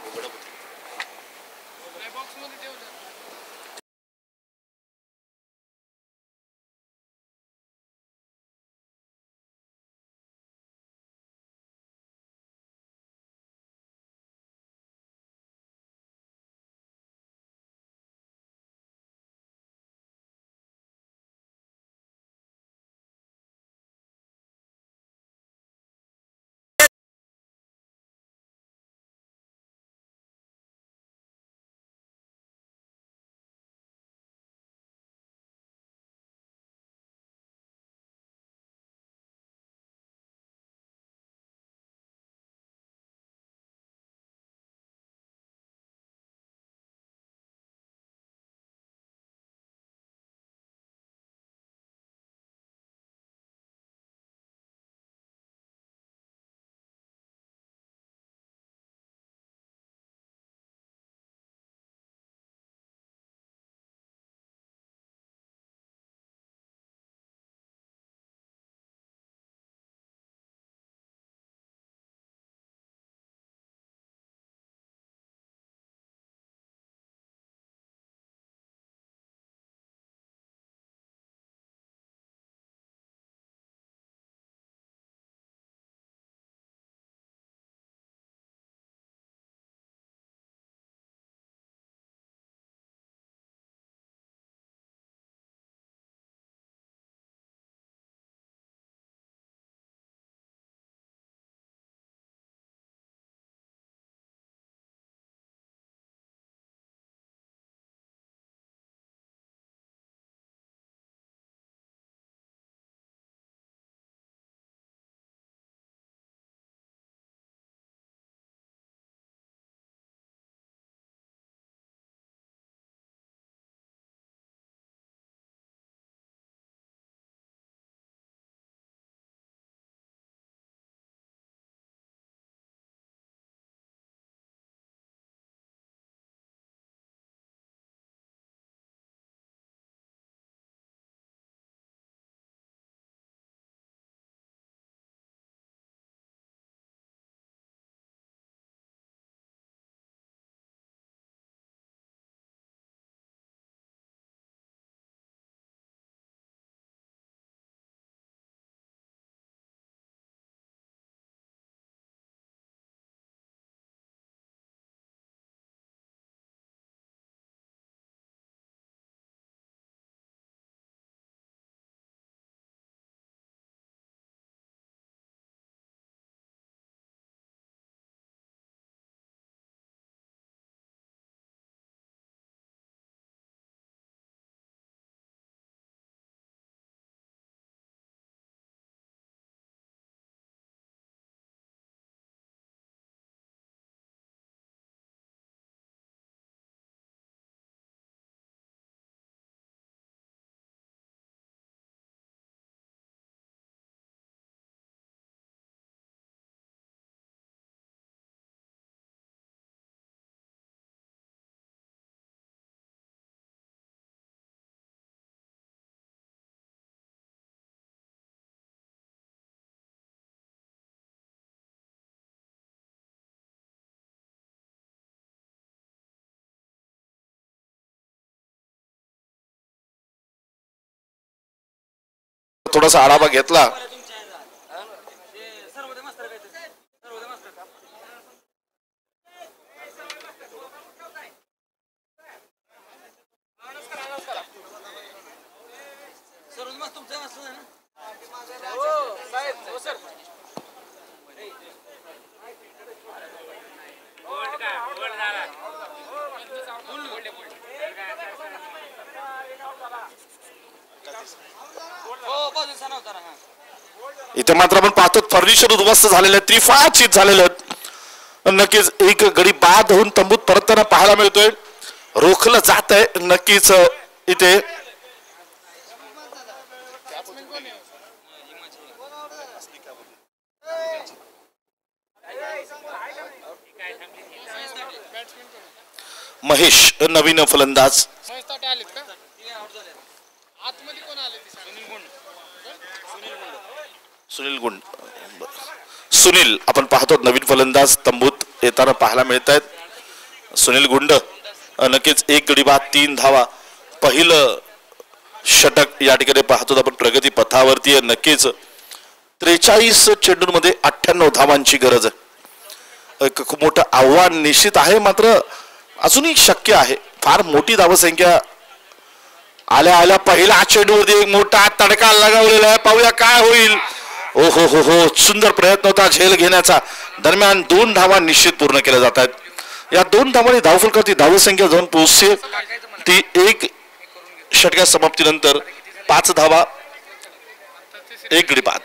थोडासा आढावा घेतला. इथे मात्र आपण पाहतो फर्निचर उद्ध्वस्त झालेले आहेत, त्रिफाचित झालेले आहेत. नक्कीच एक गडी बाद होऊन तंबूत परतताना पाहायला मिळतोय. रोखलं जात आहे नक्कीच इथे. महेश नवीन फलंदाज. सुनील आपण पाहतो नवीन फलंदाज तंबूत येताना पाहायला मिळत आहेत. सुनील गुंड नक्कीच एक गडी बाद 3 धावा. पहिलं षटक या ठिकाणी पाहतो आपण प्रगती पथावरती आहे. नक्कीच 43 चेंडूंमध्ये 98 धावांची गरज आहे. एक खूप मोठं आव्हान निश्चित आहे, मात्र अजूनही शक्य आहे. फार मोठी धावसंख्या आल्या आल्या पहिला चेंडूवरती एक मोठा तडका लगावलेला आहे. पाहूया काय होईल. ओ हो हो हो, सुंदर प्रयत्न होता झेल घेण्याचा. दरम्यान 2 धावा निश्चित पूर्ण केल्या जात आहेत. या 2 धावांनी धावफलकावरती धावसंख्या जाऊन पोहोचते ती 1 षटका समाप्तीनंतर 5 धावा 1 गडी बाद.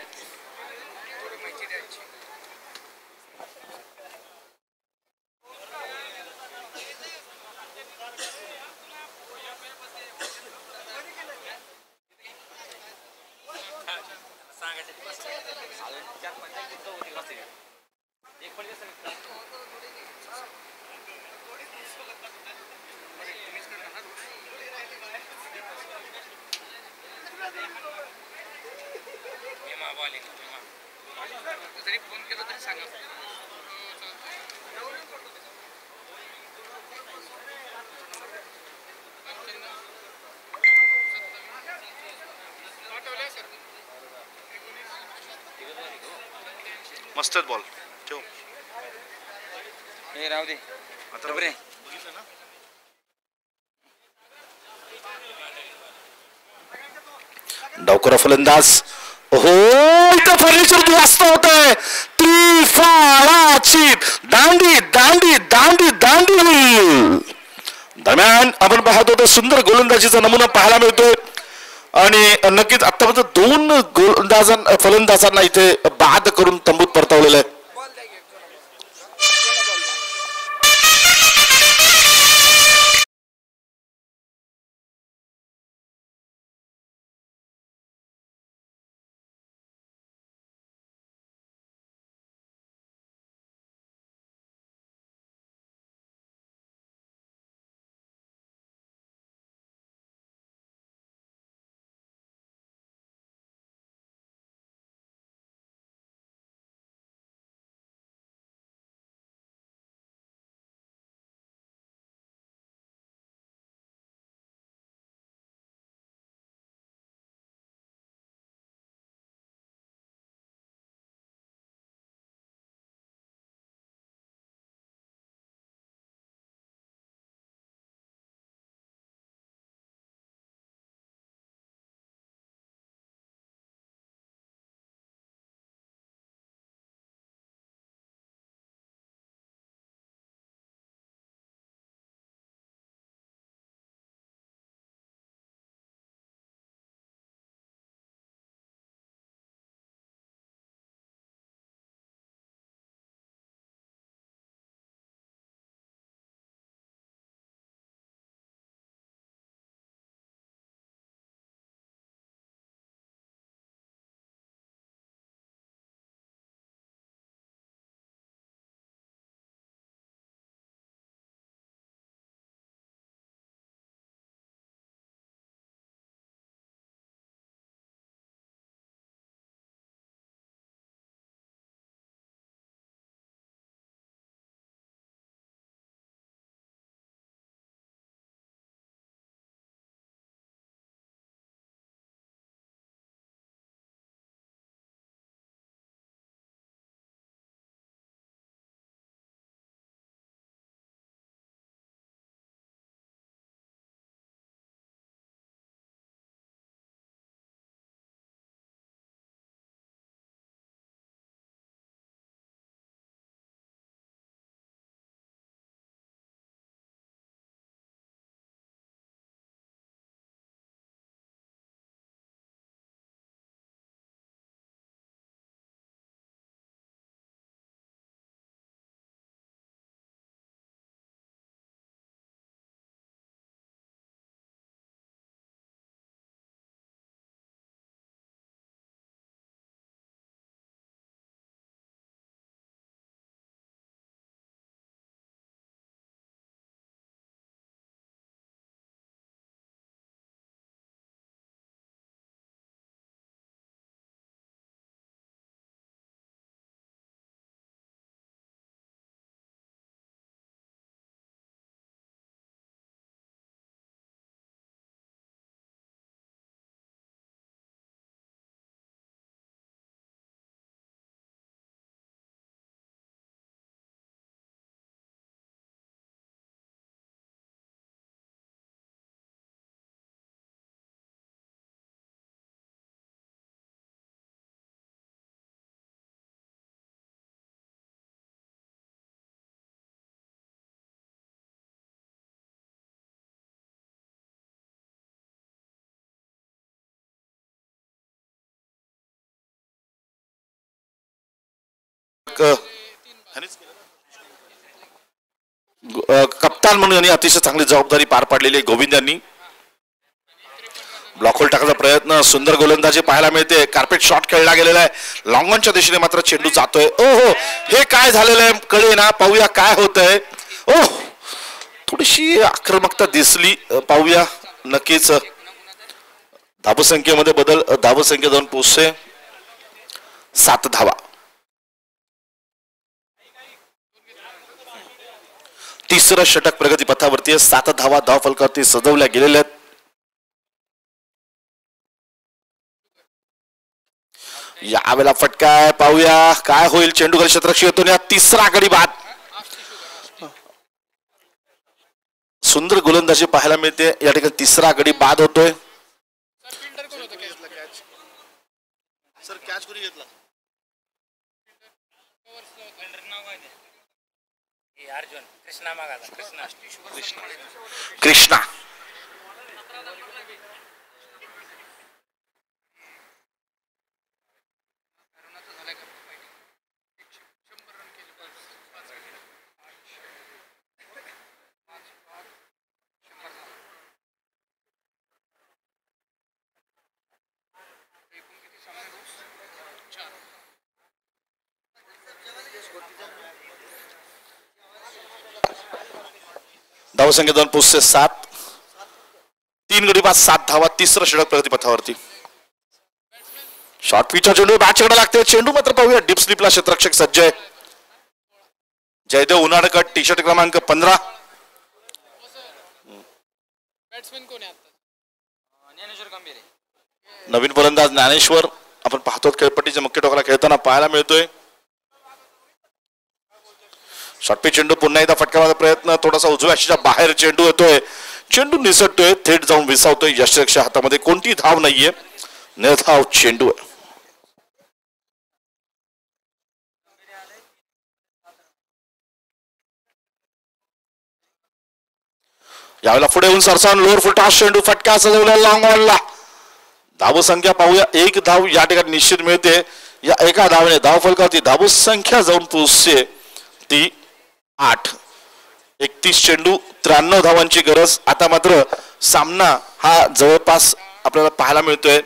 मस्त बॉल ठेव. राहू दे आता बरे. डावकर फलंदाज. हो इथं फर्निचर जास्त होत आहे. त्रिफळाची दांडी दांडी दांडी दांडी. दरम्यान आपण पाहतो तर सुंदर गोलंदाजीचा नमुना पाहायला मिळतोय. आणि नक्कीच आतापर्यंत 2 फलंदाजांना इथे बाद करून तंबूत परतवलेलं आहे. कप्तान म्हणून यांनी अतिशय चांगली जबाबदारी पार पाडलेली आहे गोविंद यांनी. ब्लॉक होल टाकायचा प्रयत्न, सुंदर गोलंदाजी पाहायला मिळते. कार्पेट शॉट खेळला गेलेला आहे लॉंगॉनच्या दिशेने, मात्र चेंडू जातोय. ओहो, हे काय झालेलं आहे कळे ना, पाहूया काय होतंय. ओह, थोडीशी आक्रमकता दिसली, पाहूया. नक्कीच धावसंख्येमध्ये बदल, धावसंख्या जाऊन पोहोचते 7 धावा. तिसरं षटक प्रगतीपथावरती आहे. 7 धावा धावफलकावरती सजवल्या गेलेल्या आहेत. यावेळेला फटका आहे, पाहूया काय होईल. चेंडू क्षेत्ररक्षक येतो या तिसरा गडी बाद. सुंदर गोलंदाजी पाहायला मिळते या ठिकाणी. तिसरा गडी बाद होतोय. सर कॅच कोणी घेतला? अर्जुन कृष्णा मागाला. कृष्णा धावसंख्या जाऊन पोहोचते 7. 3 गडी बाद 7 धावा. तिसरं षटक प्रगतीपथावरती. शॉर्ट पिचचा चेंडू बॅटकडे लागते. चेंडू मात्र पाहूया डीप स्लिपला क्षेत्ररक्षक सज्ज आहे. जयदेव उनाडकर, टी शर्ट क्रमांक 15. बॅट्समॅन कोण आहे आता? ज्ञानेश्वर गंभीर. नवीन फलंदाज ज्ञानेश्वर आपण पाहतो खेळपट्टीच्या मुख्य टोकाला खेळताना पाहायला मिळतोय. शॉर्टपी चेंडू पुन्हा एकदा फटकावाचा प्रयत्न, थोडासा उजव्या अक्षाच्या बाहेर चेंडू येतोय. चेंडू निसटतोय, थेट जाऊन विसावतोय. यष्टीच्या हातामध्ये कोणती धाव नाहीये, निर्धाव चेंडू आहे. यावेळेला पुढे येऊन सरसावून लोअर फुलटॉस चेंडू, फटका सजवला लॉंग ऑनला. धावसंख्या पाहूया, 1 धाव या ठिकाणी निश्चित मिळते. या एका धावेने धावफलकावरती धावसंख्या जाऊन पोहोचते ती 8. 31 चेंडू, 93 धावांची गरज. आता मात्र सामना हा जवळपास आपल्याला पाहायला मिळतोय.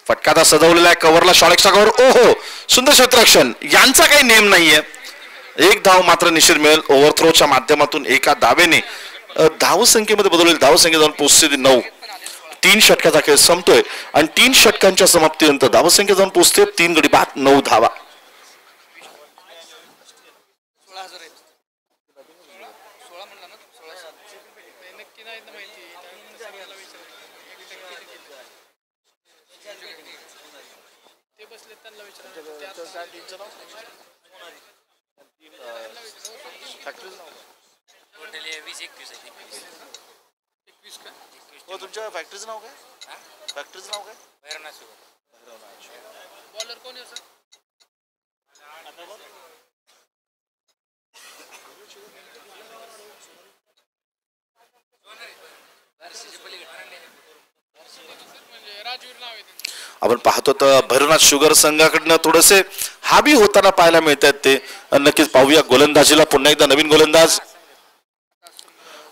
फटका सजवलेला आहे, कव्हरला शॉलेक्सचा कव्हर. ओहो, सुंदर क्षेत्ररक्षण. यांचा काही नेम नाहीये. 1 धाव मात्र निश्चित मिळेल ओव्हरथ्रोच्या माध्यमातून. एका धावेने धावसंख्येमध्ये बदललेली धावसंख्या जाऊन पोहोचते 9. 3 षटकाचा खेळ संपतोय आणि 3 षटकांच्या समाप्तीनंतर धावसंख्या जाऊन पोहोचते 3 गडी बाद 9 धावा. तुमच्या फॅक्टरीचं नाव काय? फॅक्टरीचं नाव काय? बॉलर कोण आहे सर? आपण पाहतो तर भैरवनाथ शुगर संघाकडनं थोडेसे हाबी होताना पाहायला मिळतात. ते नक्कीच पाहूया. गोलंदाजीला पुन्हा एकदा नवीन गोलंदाज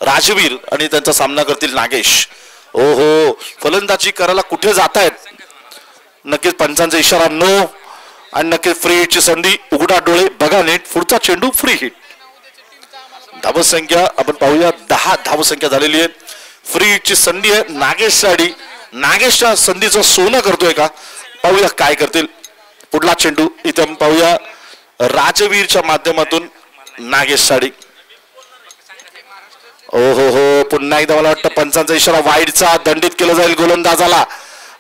राजवीर आणि त्यांचा सामना करतील नागेश. ओहो, फलंदाजी करायला कुठे जात आहेत. नक्कीच पंचांचा इशारा नो. आणि नक्कीच फ्री हिटची संधी. उघडा डोळे, बघा नीट. पुढचा चेंडू फ्री हिट. धावसंख्या आपण पाहूया 10 धावसंख्या झालेली आहे. फ्री हिटची संधी आहे नागेश साठी. नागेशच्या संधीचं सोनं करतोय का, पाहूया काय करतील. पुढला चेंडू इथे आपण पाहूया राजवीरच्या माध्यमातून नागेश साठी. ओहो हो, पुन्हा एकदा मला वाटतं पंचांचा इशारा वाईडचा. दंडित केलं जाईल गोलंदाजाला.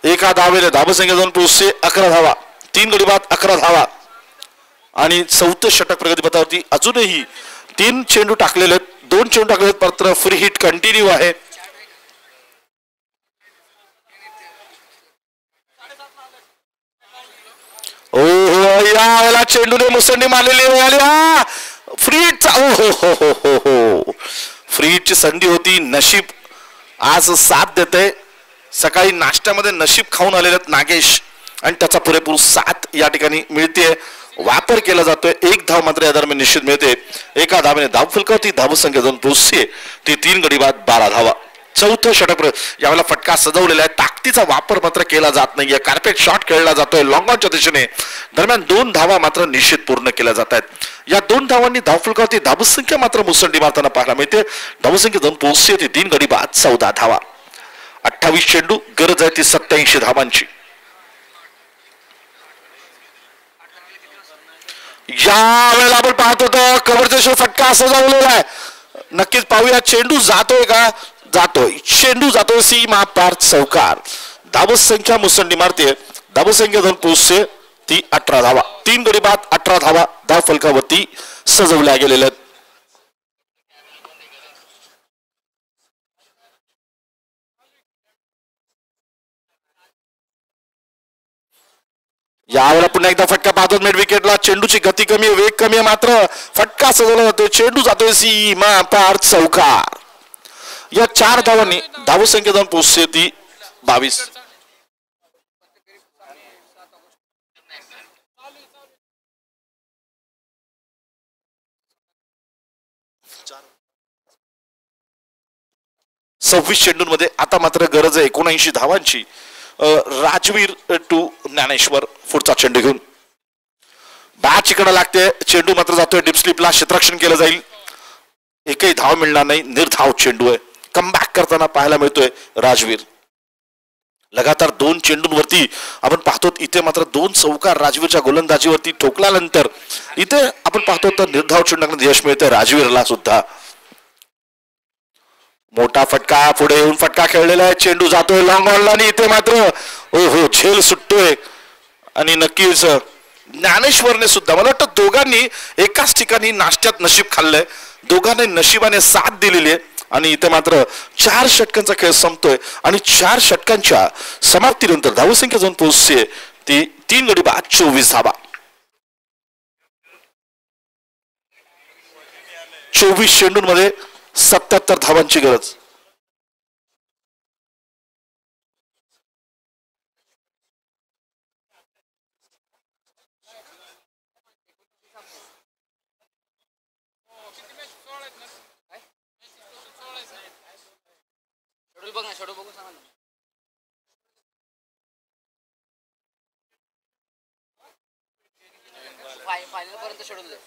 एका धावेने धावसंख्या जाऊन पोहोचते 11 धावा. 3 गडी बाद 11 धावा. आणि 4थं षटक प्रगतीपथावरती. अजूनही 3 चेंडू टाकलेले आहेत. 2 चेंडू टाकलेले आहेत, मात्र फ्री हिट कंटिन्यू आहे. ओहो, यावेळेला चेंडूने मुसंडी मारलेली आहे. फ्री हिटचा. ओहो हो हो हो हो, फ्री हिटची संधी होती. नशीब आज साथ देते. सकाळी नाश्त्यामध्ये नशीब खाऊन आलेले आहेत नागेश. आणि त्याचा पुरेपूर साथ या ठिकाणी मिळते, वापर केला जातोय. एक धाव मात्र या दरम्यान निश्चित मिळते. एका धावेने धाव फलकावती, धावसंख्या 2 पोहोचते ती 3 गडी बाद 12 धावा. चौथं षटक यावेळेला फटका सजवलेला आहे. ताकदीचा वापर मात्र केला जात नाहीये. कार्पेट शॉट खेळला जातोय लॉंग ऑनच्या दिशेने. दरम्यान 2 धावा मात्र निश्चित पूर्ण केल्या जात आहेत. या 2 धावांनी धावफलकावरती धावसंख्या मात्र मुसंडी मारताना पाहायला मिळते. धावसंख्या 2 पोहोचते ती 3 गडी बाद 14 धावा. 28 चेंडू, गरज आहे ती 87 धावांची. या वेळेला आपण पाहत होतो कव्हरच्या फटका सजवलेला आहे. नक्कीच पाहूया चेंडू जातोय का? जातोय. चेंडू जातोय सीमा पार चौकार. धावसंख्या मुसंडी मारते. धावसंख्या 2 पोहोचते ती 18 धावा. 3 गडी बाद 18 धावा धाव फलकावरती सजवल्या गेलेल्या आहेत. यावेळेला पुन्हा एकदा फटका पाहतो मिड विकेटला. चेंडूची गती कमी आहे, वेग कमी आहे, मात्र फटका सजवला जातोय. चेंडू जातोय सीमा पार चौकार. या 4 धावांनी धावसंख्या 2 पोहोचते ती 22. सव्वीस चेंडूंमध्ये आता मात्र गरज आहे 79 धावांची. राजवीर टू ज्ञानेश्वर पुढचा चेंडू घेऊन बॅट चिकडा लागते. चेंडू मात्र जातोय डीप स्लिपला. क्षेत्ररक्षण केलं जाईल. एकही धाव मिळणार नाही. निर्धाव चेंडू आहे. कमबॅक करताना पाहायला मिळतोय राजवीर. लगातार 2 चेंडूंवरती आपण पाहतो इथे मात्र 2 चौकार राजवीरच्या गोलंदाजीवरती ठोकल्यानंतर इथे आपण पाहतो तर निर्धाव चेंडू यश मिळतंय राजवीरला सुद्धा. मोठा फटका पुढे येऊन फटका खेळलेला आहे. चेंडू जातोय लॉंग ऑनला आणि इथे मात्र ओहो झेल सुटतोय. आणि नक्कीच ज्ञानेश्वरने सुद्धा मला वाटतं दोघांनी एकाच ठिकाणी नाश्त्यात नशीब खाल्लंय. दोघांनी नशिबाने साथ दिलेली आहे. आणि इथे मात्र 4 षटकांचा खेळ संपतोय आणि 4 षटकांच्या समाप्तीनंतर धावसंख्या 2 पोहोचते ती 3 गडी बाद 24 धावा. 24 चेंडूंमध्ये 77 धावांची गरज. बघ ना, शेड्यूल बघून सांगा ना. फायनल पर्यंत शेड्यूल दे.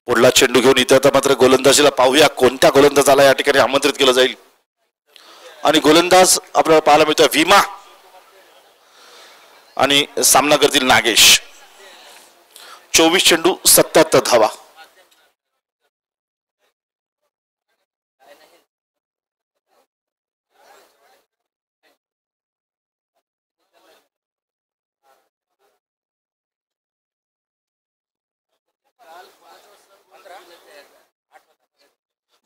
पुढला चेंडू घेऊन इथे आता मात्र गोलंदाजीला पाहूया कोणत्या गोलंदाजाला या ठिकाणी आमंत्रित केलं जाईल. आणि गोलंदाज आपल्याला पाहायला मिळतोय विमा आणि सामना करतील नागेश. 24 चेंडू 77 धावा.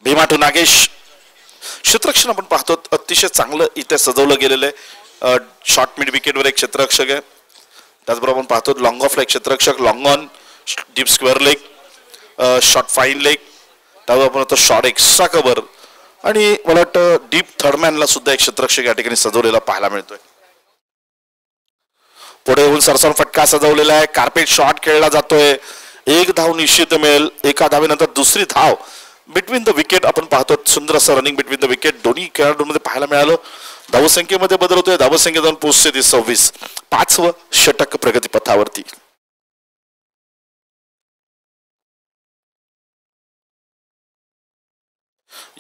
भीमा टू नागेश. क्षेत्ररक्षण आपण पाहतो अतिशय चांगलं इथे सजवलं गेलेलं आहे. शॉर्ट मिड विकेटवर एक क्षेत्ररक्षक आहे. त्याचबरोबर आपण पाहतो लॉंग ऑफला एक क्षेत्ररक्षक, long on, deep square leg, short fine leg, त्यावर आपण पाहतो शॉर्ट एक्स्ट्रा कव्हर आणि मला वाटतं डीप थर्डमॅनला सुद्धा एक क्षेत्ररक्षक या ठिकाणी सजवलेला पाहायला मिळतोय. पुढे येऊन सरसर फटका सजवलेला आहे. कार्पेट शॉट खेळला जातोय. 1 धाव निश्चित मिळेल. एका धावेनंतर दुसरी धाव बिटवीन द विकेट आपण पाहतो. सुंदर असं रनिंग बिटवीन द विकेट दोन्ही खेळाडूंमध्ये पाहायला मिळालं. धावसंख्येमध्ये बदल होतोय. धावसंख्या 2 पोहोचते ती 26. 5वं षटक प्रगतीपथावरती.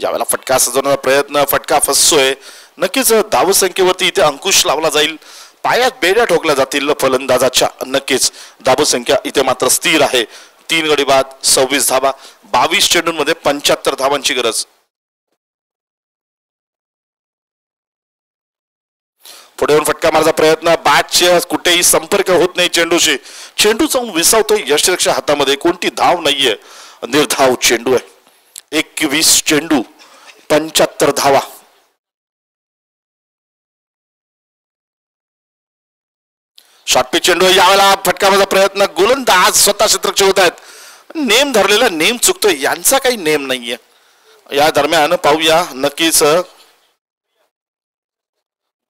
यावेळेला फटका सजवण्याचा प्रयत्न, फटका फसतोय. नक्कीच धावसंख्येवरती इथे अंकुश लावला जाईल. पायात बेड्या ठोकल्या जातील फलंदाजाच्या. नक्कीच धावसंख्या इथे मात्र स्थिर आहे. 3 गडी बाद 26 धावा. 22 चेंडूंमध्ये 75 धावांची गरज. पुढे येऊन फटका मारण्याचा प्रयत्न. बॅटच्या कुठेही संपर्क होत नाही चेंडूशी. चेंडू जाऊन विसावतोय यष्टीरक्षक हातामध्ये. कोणती धाव नाहीये. निर्धाव चेंडू आहे. 21 चेंडू 75 धावा. शॉर्ट पिच चेंडू यावेळेला फटकावाचा प्रयत्न, गोलंदाज स्वतः क्षेत्ररक्षक होत आहेत. नेम धरलेला नेम चुकतोय, यांचा काही नेम नाहीये. या दरम्यान पाहूया नक्कीच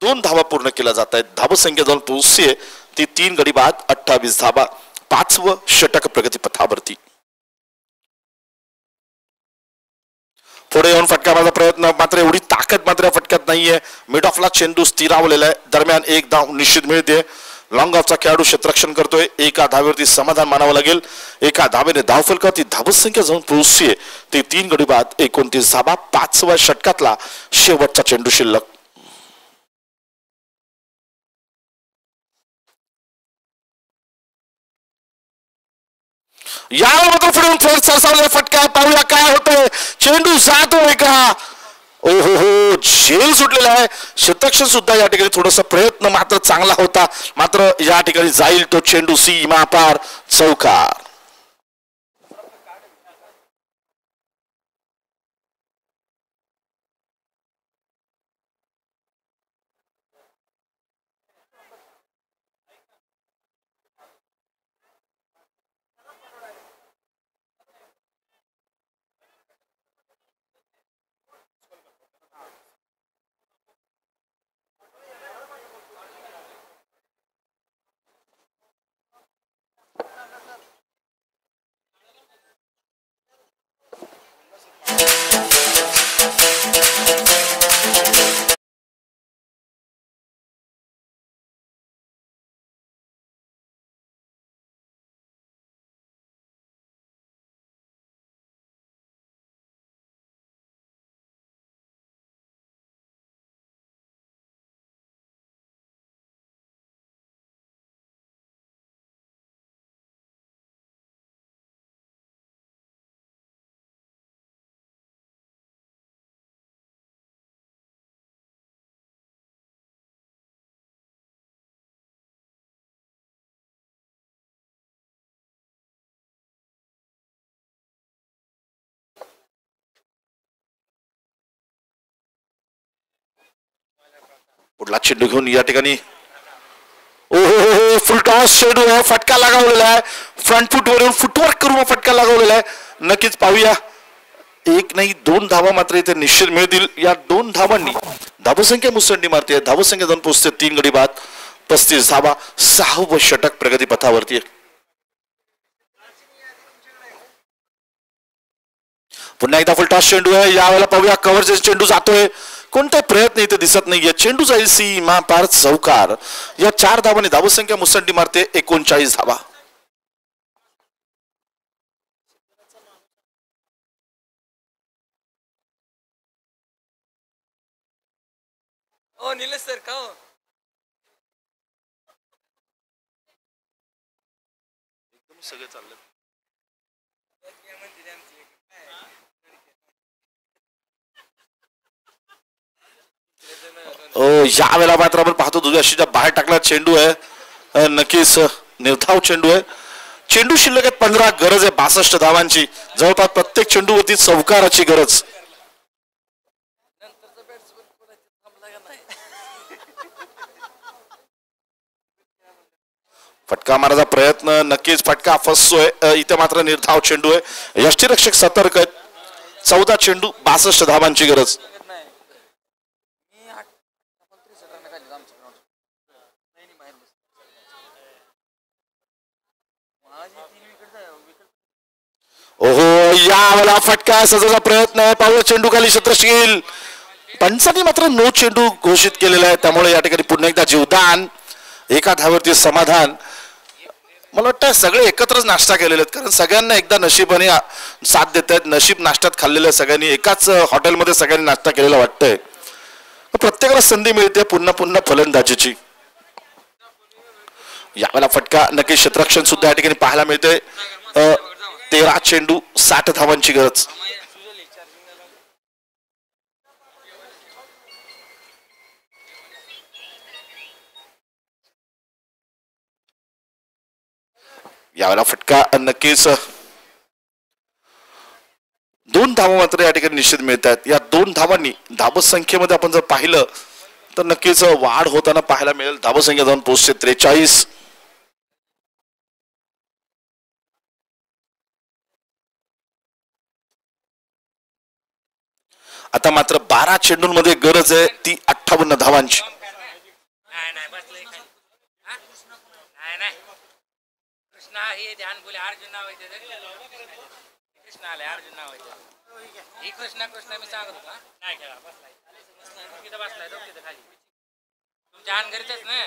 2 धावा पूर्ण केल्या जात आहेत. धावसंख्या जाऊन पोहोचते ती 3 गडी बाद 28 धावा. 5वं षटक प्रगतीपथावरती. पुढे येऊन फटकावाचा प्रयत्न, मात्र एवढी ताकद मात्र फटक्यात नाहीये. मिड ऑफला चेंडू स्थिरावलेला आहे. दरम्यान 1 धाव निश्चित मिळते. लॉंग ऑफचा खेळाडू क्षेत्ररक्षण करतोय. एका धावेवरती समाधान मानावं लागेल. एका धावेने धावफलकावरती धावसंख्या जाऊन पोहोचते ती 3 गडी बाद 29 धावा. 5व्या षटकातला शेवटचा चेंडू शिल्लक. यावर मात्र पुढे थेट सरसावलेला फटका. पाहूया काय होतंय. चेंडू जातोय का? ओहो हो, झेल सुटलेला आहे. क्षेत्ररक्षण सुद्धा या ठिकाणी थोडासा प्रयत्न मात्र चांगला होता, मात्र या ठिकाणी जाईल तो चेंडू सीमा पार. चौकार. पुढला चेंडू घेऊन या ठिकाणी ओहो फुल टॉस चेंडू आहे. फटका लगावलेला आहे. फ्रंट फुट वरून फुटवर्क करून फटका लगावलेला आहे. नक्कीच पाहूया. 1 नाही 2 धावा मात्र इथे निश्चित मिळतील. या 2 धावांनी धावसंख्या मुसंडी मारते. धावसंख्या जाऊन पोहोचते 3 गडी बाद 35 धावा. 6वं षटक प्रगतीपथावरती. पुन्हा एकदा फुल टॉस चेंडू आहे. यावेळेला पाहूया कव्हरचा चेंडू जातोय. कोणते प्रयत्न इथे दिसत नाहीये. चेंडू जाईल सीमा पार. चौकार. या 4 धावांनी धावसंख्या मुसंडी मारते 39 धावा. ओ निलेश सर का हो? एकदम सगळे चालले. या वेळेला मात्र आपण पाहतो दुसऱ्या बाहेर टाकला चेंडू आहे. नक्कीच निर्धाव चेंडू आहे. चेंडू शिल्लक आहेत 15. गरज आहे 62 धावांची. जवळपास प्रत्येक चेंडूवरती चौकाराची गरज. फटका मारायचा प्रयत्न, नक्कीच फटका फसतोय. इथे मात्र निर्धाव चेंडू आहे. यष्टीरक्षक सतर्क आहेत. 14 चेंडू 62 धावांची गरज. ओहो यावेळेला फटका सजाचा प्रयत्न आहे. पावलं चेंडू खाली क्षेत्रशील. पंचांनी मात्र नो चेंडू घोषित केलेला आहे. त्यामुळे या ठिकाणी पुन्हा एकदा जीवदान. एका धावेवरती समाधान. मला वाटतं सगळे एकत्रच नाश्ता केलेले आहेत, कारण सगळ्यांना एकदा नशिबाने साथ देत आहेत. नशीब नाश्त्यात खाल्लेलं सगळ्यांनी एकाच हॉटेलमध्ये सगळ्यांनी नाश्ता केलेला वाटतंय. प्रत्येकाला संधी मिळते पुन्हा पुन्हा फलंदाजीची. यावेळेला फटका नक्की क्षेत्ररक्षण सुद्धा या ठिकाणी पाहायला मिळते. 13 चेंडू 60 धावांची गरज. यावेळेला फटका नक्कीच 2 धावा मात्र या ठिकाणी निश्चित मिळत आहेत. या 2 धावांनी धावसंख्येमध्ये आपण जर पाहिलं तर नक्कीच वाढ होताना पाहायला मिळेल. धावसंख्या जाऊन पोहोचते 43. आता मात्र 12 चेंडूंमध्ये गरज आहे ती 58 धावांची. कृष्णा हे ध्यान बोले अर्जुन नाव आहे कृष्णा आले अर्जुन नाव आहे ही कृष्णा मी सांगत होता नाही खेळा बसलाय तिथं बसलाय तिथं खाली तुमच्या हान घरीच ना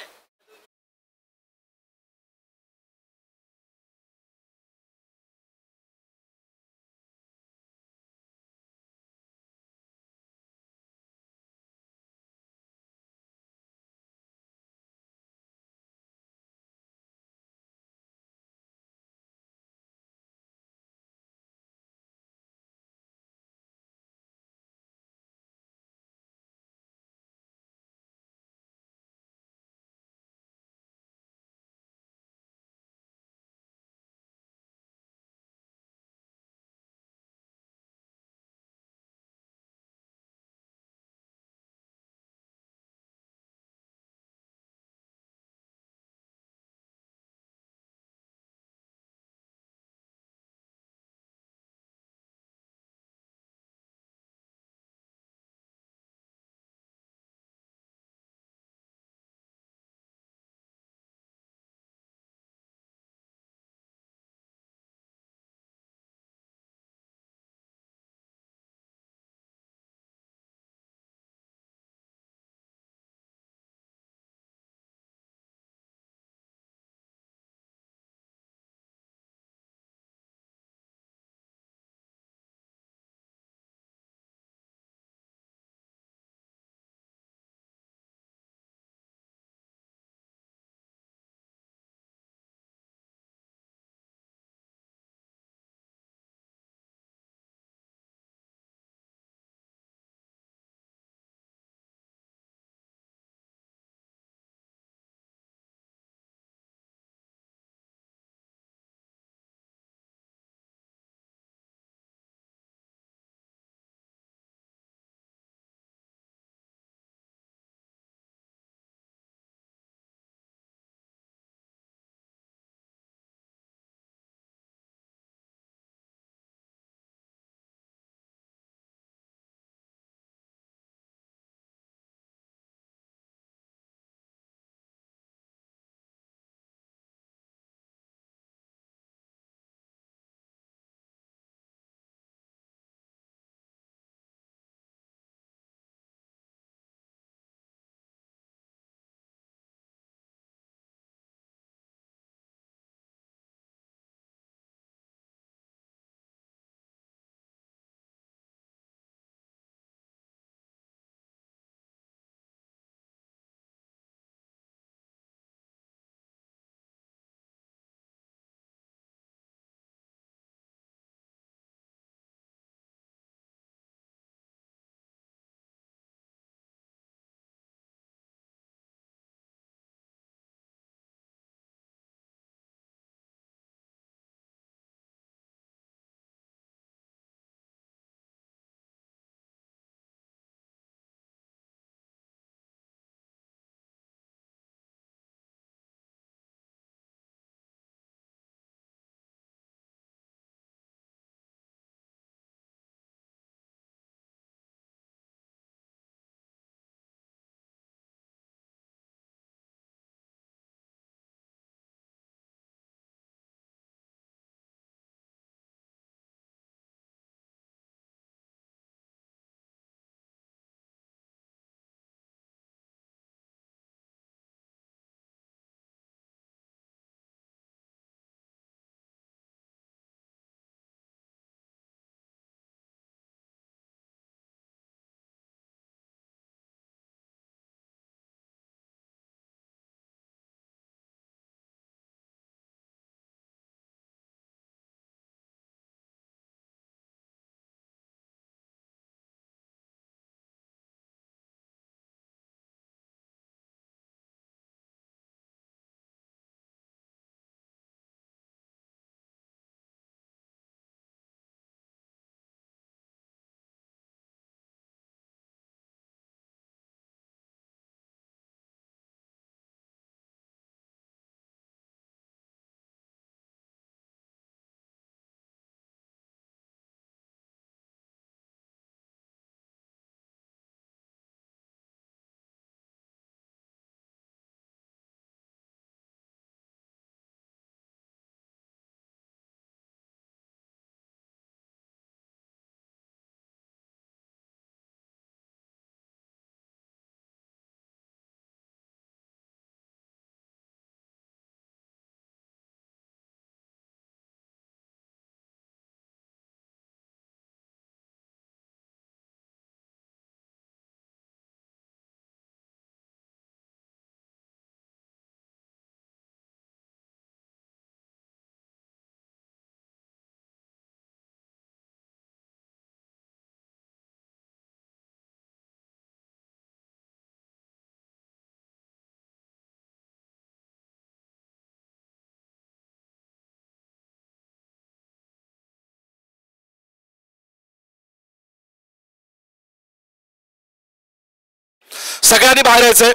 सगळ्यांनी बाहेर यायचंय.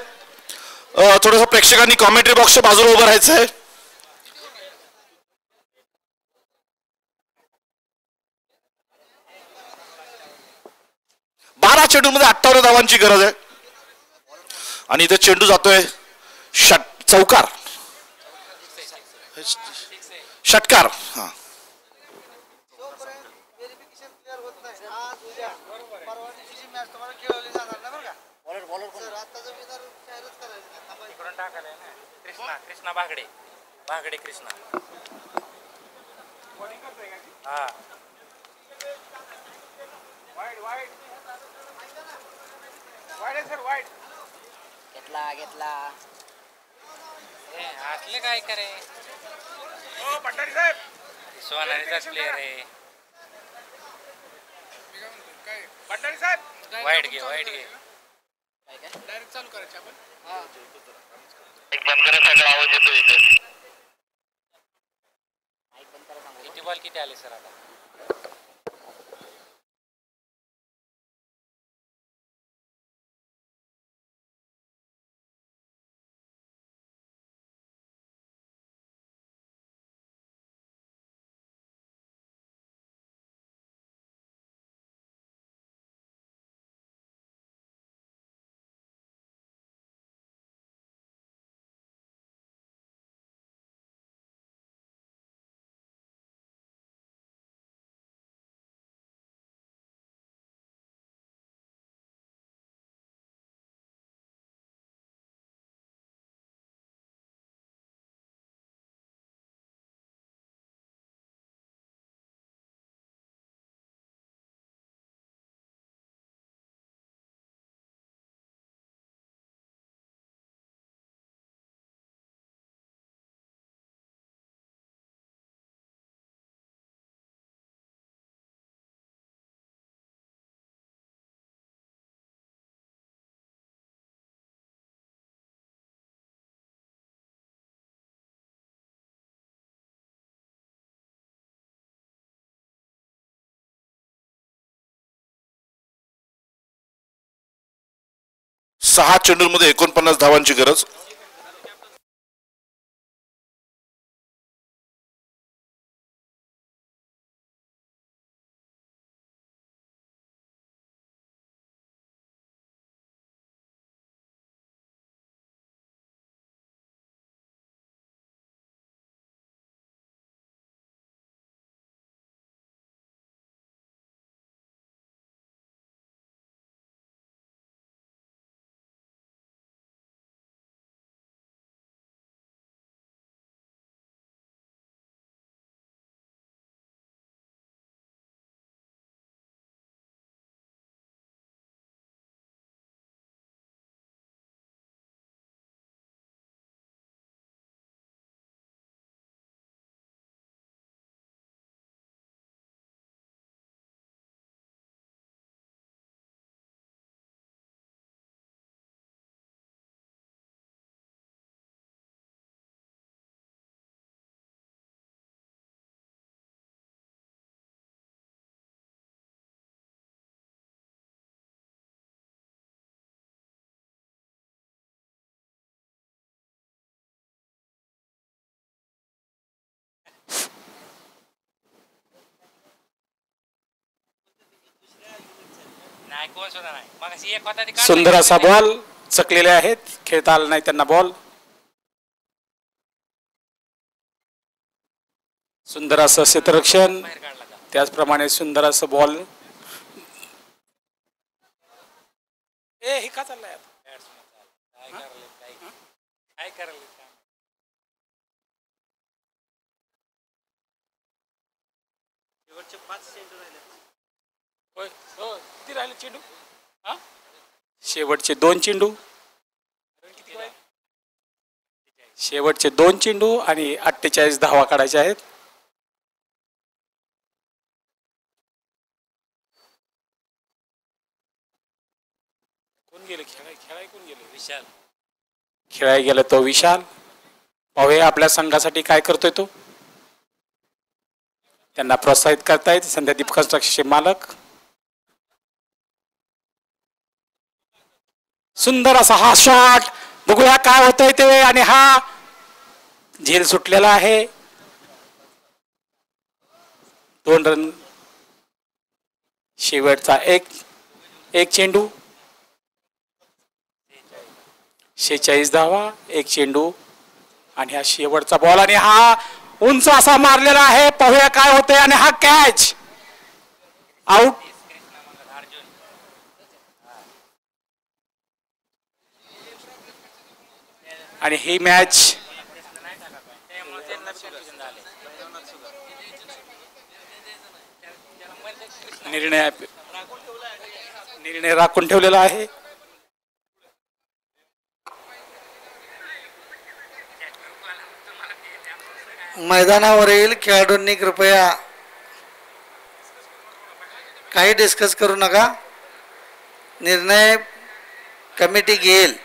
थोडंसं प्रेक्षकांनी कॉमेंट्री बॉक्सच्या बाजूला उभं राहायचंय. बारा चेंडूमध्ये 58 धावांची गरज आहे आणि इथे चेंडू जातोय चौकार षटकार. हा कृष्णा कृष्णा बागडे बागडे कृष्णा हा घेतला असले काय करे सोनालीचाच प्लेअर आहे. वाईट घे डायरेक्ट चालू करायचे आपण. किती बॉल किती आले सर आता? सहा चेंडूंमध्ये 49 धावांची गरज. सुंदर असा बॉल चकलेले आहेत, खेळता आला नाही त्यांना बॉल. सुंदर असं क्षेत्ररक्षण, त्याचप्रमाणे सुंदर असं बॉल. हे का चाललंय काय करायला शेवटचे 5 चेंडू राहिले. होय हो किती राहिले चेंडू? हा शेवटचे 2 चेंडू, शेवटचे 2 चेंडू आणि 48 धावा काढायच्या आहेत. कोण गेले खेळाय कोण गेले? विशाल खेळाय गेला तो विशाल. पाहूया आपल्या संघासाठी काय करतोय तो. त्यांना प्रोत्साहित करतायत संध्यादीप कन्स्ट्रक्शनचे मालक. सुंदर असा हा शॉट, बघूया काय होतंय ते. आणि हा झेल सुटलेला आहे. 2 रन. शेवटचा एक चेंडू, 46 धावा, 1 चेंडू. आणि हा शेवटचा बॉल आणि हा उंच असा मारलेला आहे. पाहूया काय होतंय. आणि हा कॅच आउट. आणि ही मॅच निर्णय राखून ठेवलेला आहे. मैदानावरील खेळाडूंनी कृपया काही डिस्कस करू नका. निर्णय कमिटी घेईल.